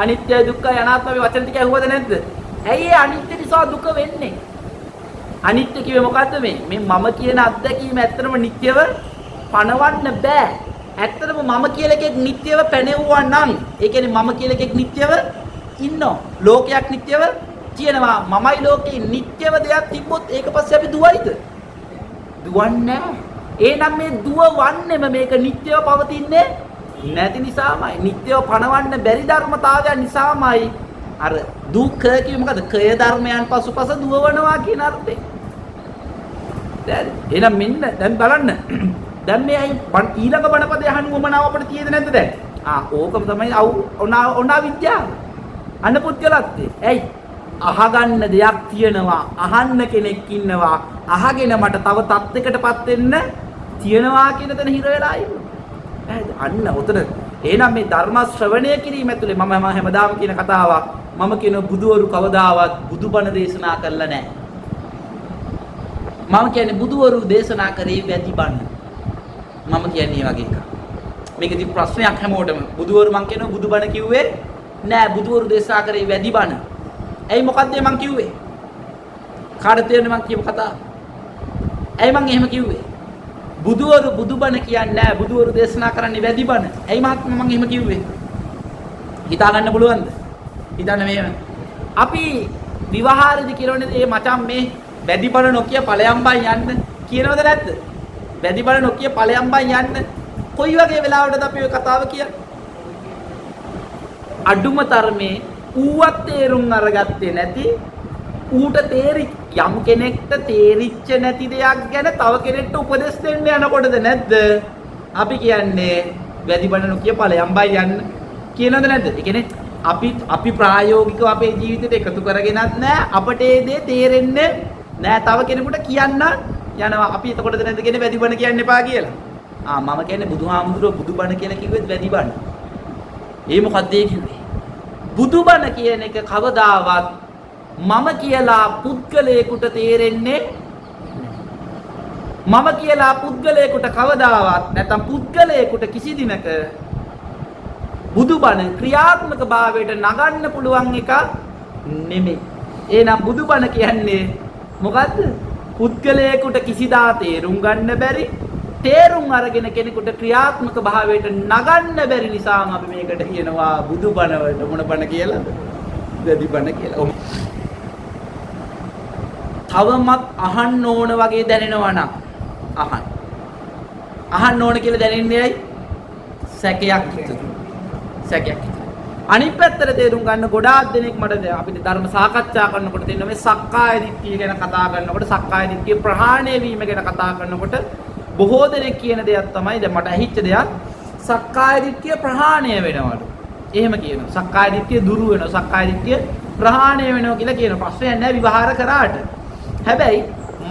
අනිත්‍යයි දුක්ඛයි අනාත්මයි වචන ටික ඇහුවද නැද්ද? ඇයි ඒ අනිත්‍ය නිසා දුක වෙන්නේ? අනිත්‍ය කිව්වේ මොකද්ද මේ? මේ මම කියන අත්දැකීම ඇත්තටම නිට්ටයව පණවන්න බෑ. ඇත්තටම මම කියලා එකෙක් නිට්ටයව පැනෙවුවා නම්, ඒ කියන්නේ මම කියලා එකෙක් නිට්ටයව ඉන්නවා. ලෝකයක් නිට්ටයව තියෙනවා. මමයි ලෝකේ නිට්ටයව දෙයක් තිබ්බොත් ඒක පස්සේ අපි දුවයිද? දුවන්නේ නැහැ. එහෙනම් මේ දුවවන්නේම මේක නිට්ටයව පවතින්නේ නැති නිසාමයි. නිට්ටයව පණවන්න බැරි ධර්මතාවය නිසාමයි අර දුක්ඛ කියේ මොකද? කය ධර්මයන් පසුපස දුවවනවා කියන අර්ථේ. දැන් එහෙනම් මෙන්න දැන් බලන්න. දැන් මේ ඊළඟ බණපදේ අහන්න උවමනාව අපිට තියෙද නැද්ද දැන්? ඕකම තමයි ඔනා විද්‍යාව. අනුපුත්‍යලත්තේ. ඇයි? අහගන්න දෙයක් තියෙනවා. අහන්න කෙනෙක් ඉන්නවා. අහගෙන මට තව තත්යකටපත් වෙන්න තියෙනවා කියන තැන හිර වෙලා ඉන්නවා. අන්න ඔතන එහෙනම් මේ ධර්ම ශ්‍රවණය කිරීම ඇතුලේ මම හැමදාම කියන කතාවක් මම කියන බුදුවරු කවදාවත් බුදුබණ දේශනා කරලා නැහැ. මම කියන්නේ බුදුවරු දේශනා කරේ වැඩි බණ. මම කියන්නේ වගේ එකක්. මේකදී ප්‍රශ්නයක් හැමෝටම බුදුවරු මම කියනවා බුදුබණ කිව්වේ නෑ බුදුවරු දේශනා කරේ වැඩි බණ. ඇයි මොකද්ද මම කිව්වේ? කාටද තේරෙන්නේ මම කියපු කතාව? ඇයි මම එහෙම කිව්වේ? බුදුවරු බුදුබණ කියන්නේ නෑ බුදුවරු දේශනා කරන්නේ වැඩි බණ. ඇයි මහත්මයා මම එහෙම කිව්වේ? හිතා ගන්න පුළුවන්ද? හිතන්න මේ අපි විවාහාරදී කියනෝනේ මේ මචං මේ වැඩි බණ නොකිය ඵලයන් බං යන්න කියනවද නැද්ද? වැඩි බණ නොකිය ඵලයන් බං යන්න කොයි වගේ වෙලාවටද අපි ඔය කතාව කියන්නේ? අඩුම තරමේ ඌවත් තේරුම් අරගත්තේ නැති ඌට යම් කෙනෙක්ට තේරිච්ච නැති දෙයක් ගැන තව කෙනෙක්ට උපදෙස් දෙන්න යනකොටද නැද්ද අපි කියන්නේ වැඩි බණ නොකිය ඵලයන් බයි යන්න කියනවද නැද්ද? ඒ කියන්නේ අපි ප්‍රායෝගිකව අපේ ජීවිතේට එකතු කරගෙනත් නැහැ අපට ඒ දේ තේරෙන්නේ නැහැ තව කෙනෙකුට කියන්න යනවා අපි එතකොටද නැද්ද කියන්නේ වැඩි බණ කියන්න එපා කියලා. මම කියන්නේ බුදුහාමුදුරුවෝ බුදුබණ කියලා කිව්වෙත් වැඩි බණ. ඒ මොකද්ද ඒ කිව්වේ? බුදුබණ කියන එක කවදාවත් මම කියලා පුද්ගලයෙකුට තේරෙන්නේ මම කියලා පුද්ගලයෙකුට කවදාවත් නැත්නම් පුද්ගලයෙකුට කිසි දිනක බුදුබණ ක්‍රියාත්මක භාවයට නගන්න පුළුවන් එක නෙමෙයි. එහෙනම් බුදුබණ කියන්නේ මොකද්ද? පුද්ගලයෙකුට කිසිදා තේරුම් ගන්න බැරි තේරුම් අරගෙන කෙනෙකුට ක්‍රියාත්මක භාවයට නගන්න බැරි නිසාම අපි මේකට කියනවා බුදුබණ වලට මොන බණ කියලාද? වැඩි බණ කියලා. තවමත් අහන්න ඕන වගේ දැනෙනවා නම් අහන්න ඕන කියලා දැනෙන්නේ ඇයි? සැකයක් හිතුණා. සැකයක් හිතුණා. අනිත් පැත්තට තේරුම් ගන්න ගොඩාක් දෙනෙක් මට අපිට ධර්ම සාකච්ඡා කරනකොට තියෙන මේ සක්කාය දිට්ඨිය ගැන කතා කරනකොට සක්කාය දිට්ඨිය ප්‍රහාණය වීම ගැන කතා කරනකොට බොහෝ දෙනෙක් කියන දෙයක් තමයි දැන් මට ඇහිච්ච දෙයක් සක්කාය දිට්ඨිය ප්‍රහාණය වෙනවලු. එහෙම කියනවා. සක්කාය දිට්ඨිය දුරු වෙනවා. සක්කාය දිට්ඨිය ප්‍රහාණය වෙනවා කියලා කියන ප්‍රශ්නයක් නැහැ විවහාර කරාට. හැබැයි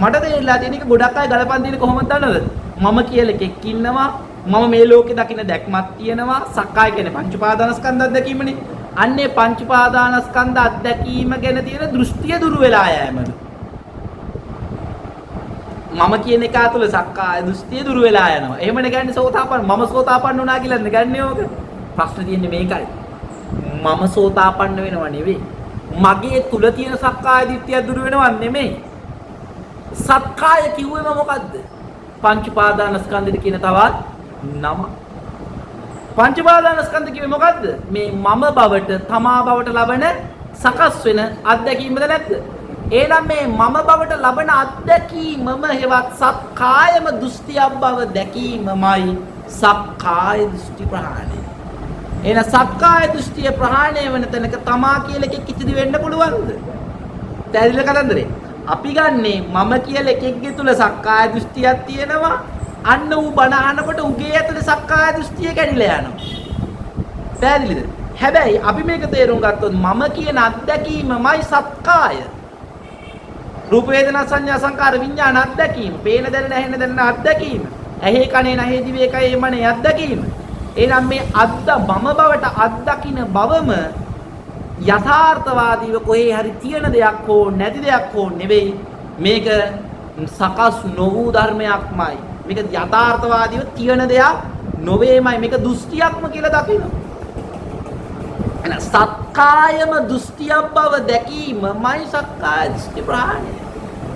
මට තේරිලා තියෙන එක ගොඩක් අය ගලපන් දෙන්නේ කොහොමද දන්නවද? මම කියලා එකෙක් ඉන්නවා. මම මේ ලෝකේ දකින්න දැක්මක් තියෙනවා. සක්කාය කියන්නේ පංච උපාදානස්කන්ධ අත්දැකීමනේ. අන්නේ පංච උපාදානස්කන්ධ අත්දැකීම ගැන තියෙන දෘෂ්ටිය දුරු වෙලා යෑමලු. මම කියන එක ඇතුළ සක්කාය දෘෂ්ටිය දුරු වෙලා යනවා. එහෙමනේ ගන්නේ සෝතාපන්න. මම සෝතාපන්න වුණා කියලා නෙගන්නේ ඕක. ප්‍රශ්නේ තියෙන්නේ මේකයි. මම සෝතාපන්න වෙනව නෙවෙයි. මගේ තුල තියෙන සක්කාය දිට්ඨිය දුරු වෙනව නෙමෙයි. සක්කාය කිව්වෙම මොකද්ද? පංච උපාදානස්කන්ධෙට කියන තවත් නම. පංච උපාදානස්කන්ධ කිව්වේ මොකද්ද? මේ මම බවට, තමා බවට ලබන සකස් වෙන අත්දැකීමද නැද්ද? එහෙනම් මේ මම බවට ලබන අත්දැකීමම හේවත් සක්කායම දෘෂ්ටියක් බව දැකීමමයි සක්කාය දෘෂ්ටි ප්‍රහාණය. එහෙනම් සක්කාය දෘෂ්ටිය ප්‍රහාණය වෙන තැනක තමා කියලා එකෙක් ඉතිරි වෙන්න පුළුවන්ද? පැහැදිලිද කතන්දරේ? අපි ගන්නේ මම කියලා එකෙක්ගේ තුල සක්කාය දෘෂ්ටියක් තියෙනවා. අන්න ඌ බණ අහනකොට උගේ ඇතුලේ සක්කාය දෘෂ්ටිය කැඩිලා යනවා. පැහැදිලිද? හැබැයි අපි මේක තේරුම් ගත්තොත් මම කියන අත්දැකීමමයි සක්කාය. රූප වේදනා සංඥා සංකාර විඥාන අත්දැකීම. පේන දැනෙන ඇහෙන දැනෙන අත්දැකීම. ඇහි කනේ නැහි දිවේ කයේ මනේ අත්දැකීම. එහෙනම් මේ මම බවට අත්දකින්න බවම යථාර්ථවාදීව කොහේ හරි තියෙන දෙයක් හෝ නැති දෙයක් හෝ නෙවෙයි. මේක සකස් නොවූ ධර්මයක්මයි. මේක යථාර්ථවාදීව තියෙන දෙයක් නොවේමයි. මේක දෘෂ්ටියක්ම කියලා දකින්න. එන සක්කායම දෘෂ්ටියක් බව දැකීමමයි සක්කාය දෘෂ්ටි ප්‍රහාණය.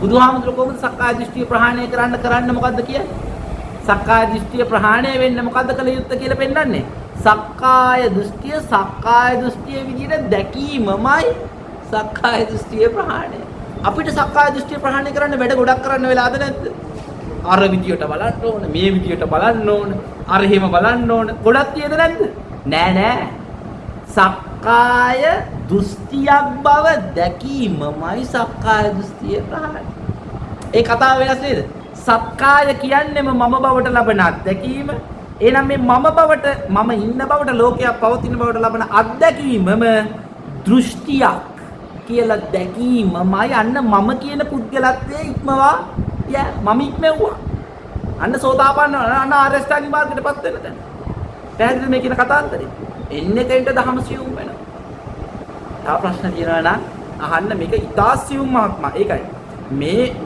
බුදුහාමුදුරුවෝ කොහොමද සක්කාය දෘෂ්ටිය ප්‍රහාණය කරන්න මොකද්ද කියන්නේ? සක්කාය දෘෂ්ටිය ප්‍රහාණය වෙන්න මොකද්ද කළ යුත්තේ කියලා පෙන්නන්නේ. සක්කාය දෘෂ්ටිය විදිහට දැකීමමයි සක්කාය දෘෂ්ටිය ප්‍රහාණය. අපිට සක්කාය දෘෂ්ටිය ප්‍රහාණය කරන්න වැඩ ගොඩක් කරන්න වෙලාද නැද්ද? අර විදියට බලන්න ඕන, මේ විදියට බලන්න ඕන, අර එහෙම බලන්න ඕන. ගොඩක් තියෙද නැද්ද? නෑ. සක්කාය දෘෂ්ටියක් බව දැකීමමයි සක්කාය දෘෂ්ටිය ප්‍රහාණය. ඒ කතාව වෙනස් නේද? සක්කාය කියන්නේම මම බවට ලබන අත්දැකීම. එහෙනම් මේ මම බවට, මම ඉන්න බවට, ලෝකයක් පවතින බවට ලබන අත්දැකීමම දෘෂ්ටියක් කියලා දැකීමමයි අන්න මම කියන පුද්ගලත්වයේ ඉක්මවා මම ඉක්මෙව්වා. අන්න සෝතාපන්න අන්න ආරෂ්ඨාංගික මාර්ගයටපත් වෙන තැන. පැහැදිලිද මේ කියන කතාන්තරේ? එන්නේ කෙන්ට දහම සියුම් වෙනවා. තව ප්‍රශ්න තියෙනවා නම් අහන්න. මේක ඉතා සියුම් මහත්මයා. ඒකයි.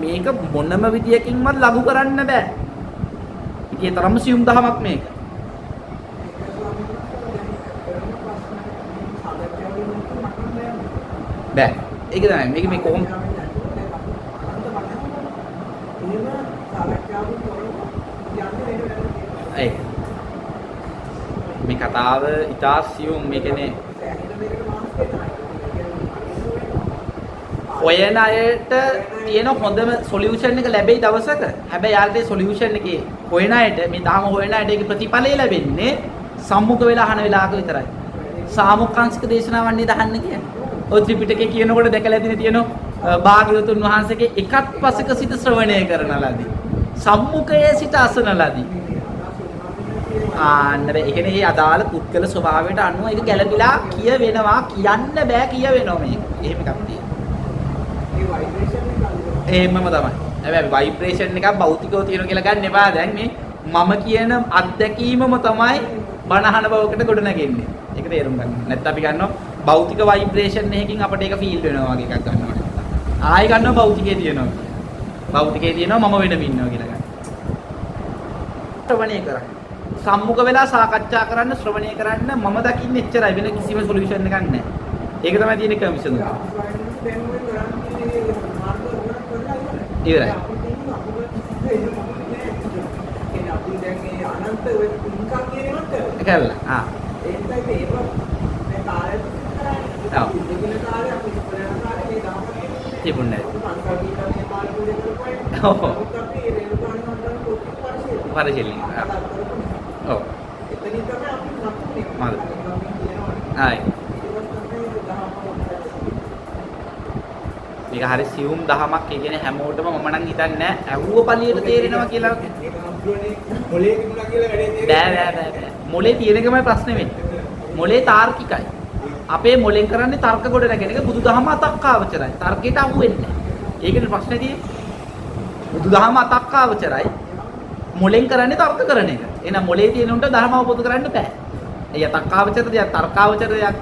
මේක මොනම විදියකින්වත් ලඝු කරන්න බෑ. ඒකේ තරම් සියුම් දහමක් මේක. බෑ. ඒක තමයි. මේක කොහොමද? ඒ මේ කතාව ඉතා සියුම්. මේ කියන්නේ හොයන අයට තියෙන හොඳම සොලියුෂන් එක ලැබෙයි දවසක. හැබැයි යාළුවේ සොලියුෂන් එකේ හොයන අයට, මේ දහම හොයන අයට ඒකේ ප්‍රතිඵලය ලැබෙන්නේ සම්මුඛ වෙලා අහන වෙලාවක විතරයි. සාමුක්කාංශික දේශනාවන් නේද අහන්න කියන්නේ. ඔය ත්‍රිපිටකේ කියනකොට දැකලා තියෙන භාග්‍යවතුන් වහන්සේගේ එකත් පසක සිට ශ්‍රවණය කරන ලදී. සම්මුඛයේ සිට අසන ලදී. ඒ කියන්නේ මේ අදාළ පුද්ගල ස්වභාවයට අනුව ඒක ගැළපීලා කියවෙනවා, කියන්න බෑ කියවෙනවා මේක. එහෙම එකක් තියෙනවා. එහෙමම තමයි. හැබැයි ভাইබ්‍රේෂන් එකක් භෞතිකව තියෙනවා කියලා ගන්න එපා. දැන් මේ මම කියන අත්දැකීමම තමයි බණහන බවකට ගොඩ නැගෙන්නේ. ඒක තේරුම් ගන්න. නැත්නම් අපි ගන්නවා භෞතික ভাইබ්‍රේෂන් එකකින් අපිට ඒක ෆීල් වෙනවා වගේ එකක් ගන්නවට. ආයෙ ගන්නවා භෞතිකයේ තියෙනවා. භෞතිකයේ තියෙනවා මම වෙනම ඉන්නවා කියලා ගන්න. ශ්‍රවණය කරන්න. සම්මුඛ වෙලා සාකච්ඡා කරන්න, ශ්‍රවණය කරන්න මම දකින්නේ එච්චරයි. වෙන කිසිම සොලියුෂන් එකක් නැහැ. ඒක තමයි තියෙන කමිෂන් එක. ඉවරයි. කළා. තිබුණේ නැහැ. ඔව්. පරිශීලනය. ඔව්. එතනින් තමයි අපි මතුනේ. ආයි. මේක හරි සියුම් දහමක්. ඒ කියන්නේ හැමෝටම මම නම් හිතන්නේ නැහැ ඇහුව පළියට තේරෙනවා කියලා. මොලේ තිබුණා කියලා වැඩේ තේරෙන්නේ බෑ. මොලේ තියෙන එකමයි ප්‍රශ්නේ වෙන්නේ. මොලේ තාර්කිකයි. අපේ මොලෙන් කරන්නේ තර්ක ගොඩ නැගෙන එක. බුදුදහම අතක්කාවචරයි. තර්කයට අහු වෙන්නේ නැහැ. ඒකනේ ප්‍රශ්නේ තියෙන්නේ. බුදුදහම අතක්කාවචරයි. මොලෙන් කරන්නේ තර්ක කරන එක. එහෙනම් මොලේ තියෙන උන්ට ධර්ම අවබෝධ කරන්න බෑ. ඒ යතක්කාවචර දෙයක් තර්කාවචර දෙයක්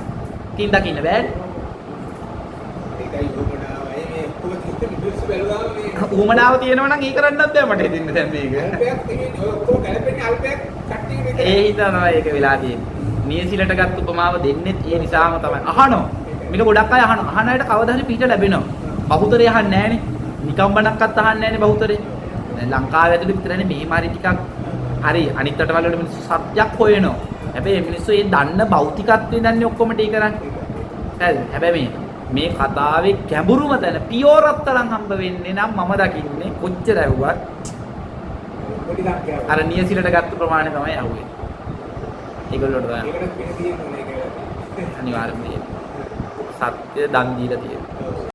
කින් දකින්න බෑනේ. ඒකයි උමනාවයි මේ ඔක්කොම කිව්වේ මිනිස්සු බැලුවාම මේ උමනාව තියෙනවා නම් ඊ කරන්නත් බෑ මට හිතෙන්නේ දැන් මේක. අල්පයක් තියෙන්නේ ඔක්කොම ගැලපෙන්නේ අල්පයක් කට්ටිය විතර. ඒ හිතා තමයි ඒක වෙලා තියෙන්නේ. නියසිලට ගත් උපමාව දෙන්නෙත් ඒ නිසාම තමයි. අහනවා. මේක ගොඩක් අය අහනවා. අහන අයට කවදා හරි පිට ලැබෙනවා. බහුතරය අහන්නේ නැහනේ. නිකම් බණක්වත් අහන්නේ නැහැනේ බහුතරේ. දැන් ලංකාවේ ඇතුළේ විතරනේ මෙහෙම හරි ටිකක් හරි අනිත් රටවල් වල මිනිස්සු සත්‍යයක් හොයනවා. හැබැයි මේ මිනිස්සු ඒ දන්න භෞතිකත්වයෙන් දන්නේ ඔක්කොම ටී කරන්නේ. හරිද? හැබැයි මේ කතාවේ ගැඹුරුම තැන පියෝරක් තරම් හම්බ වෙන්නේ නම් මම දකින්නේ කොච්චර ඇහුවත් පොඩි සංඛ්‍යාවක්. අර නියසිලට ගත්ත ප්‍රමාණය තමයි ඇහුවේ. ඒගොල්ලෝට තමයි ඒකට පින තියෙන්නේ ඒක. අනිවාර්යයෙන්ම සත්‍ය දන් දීලා තියෙනවා.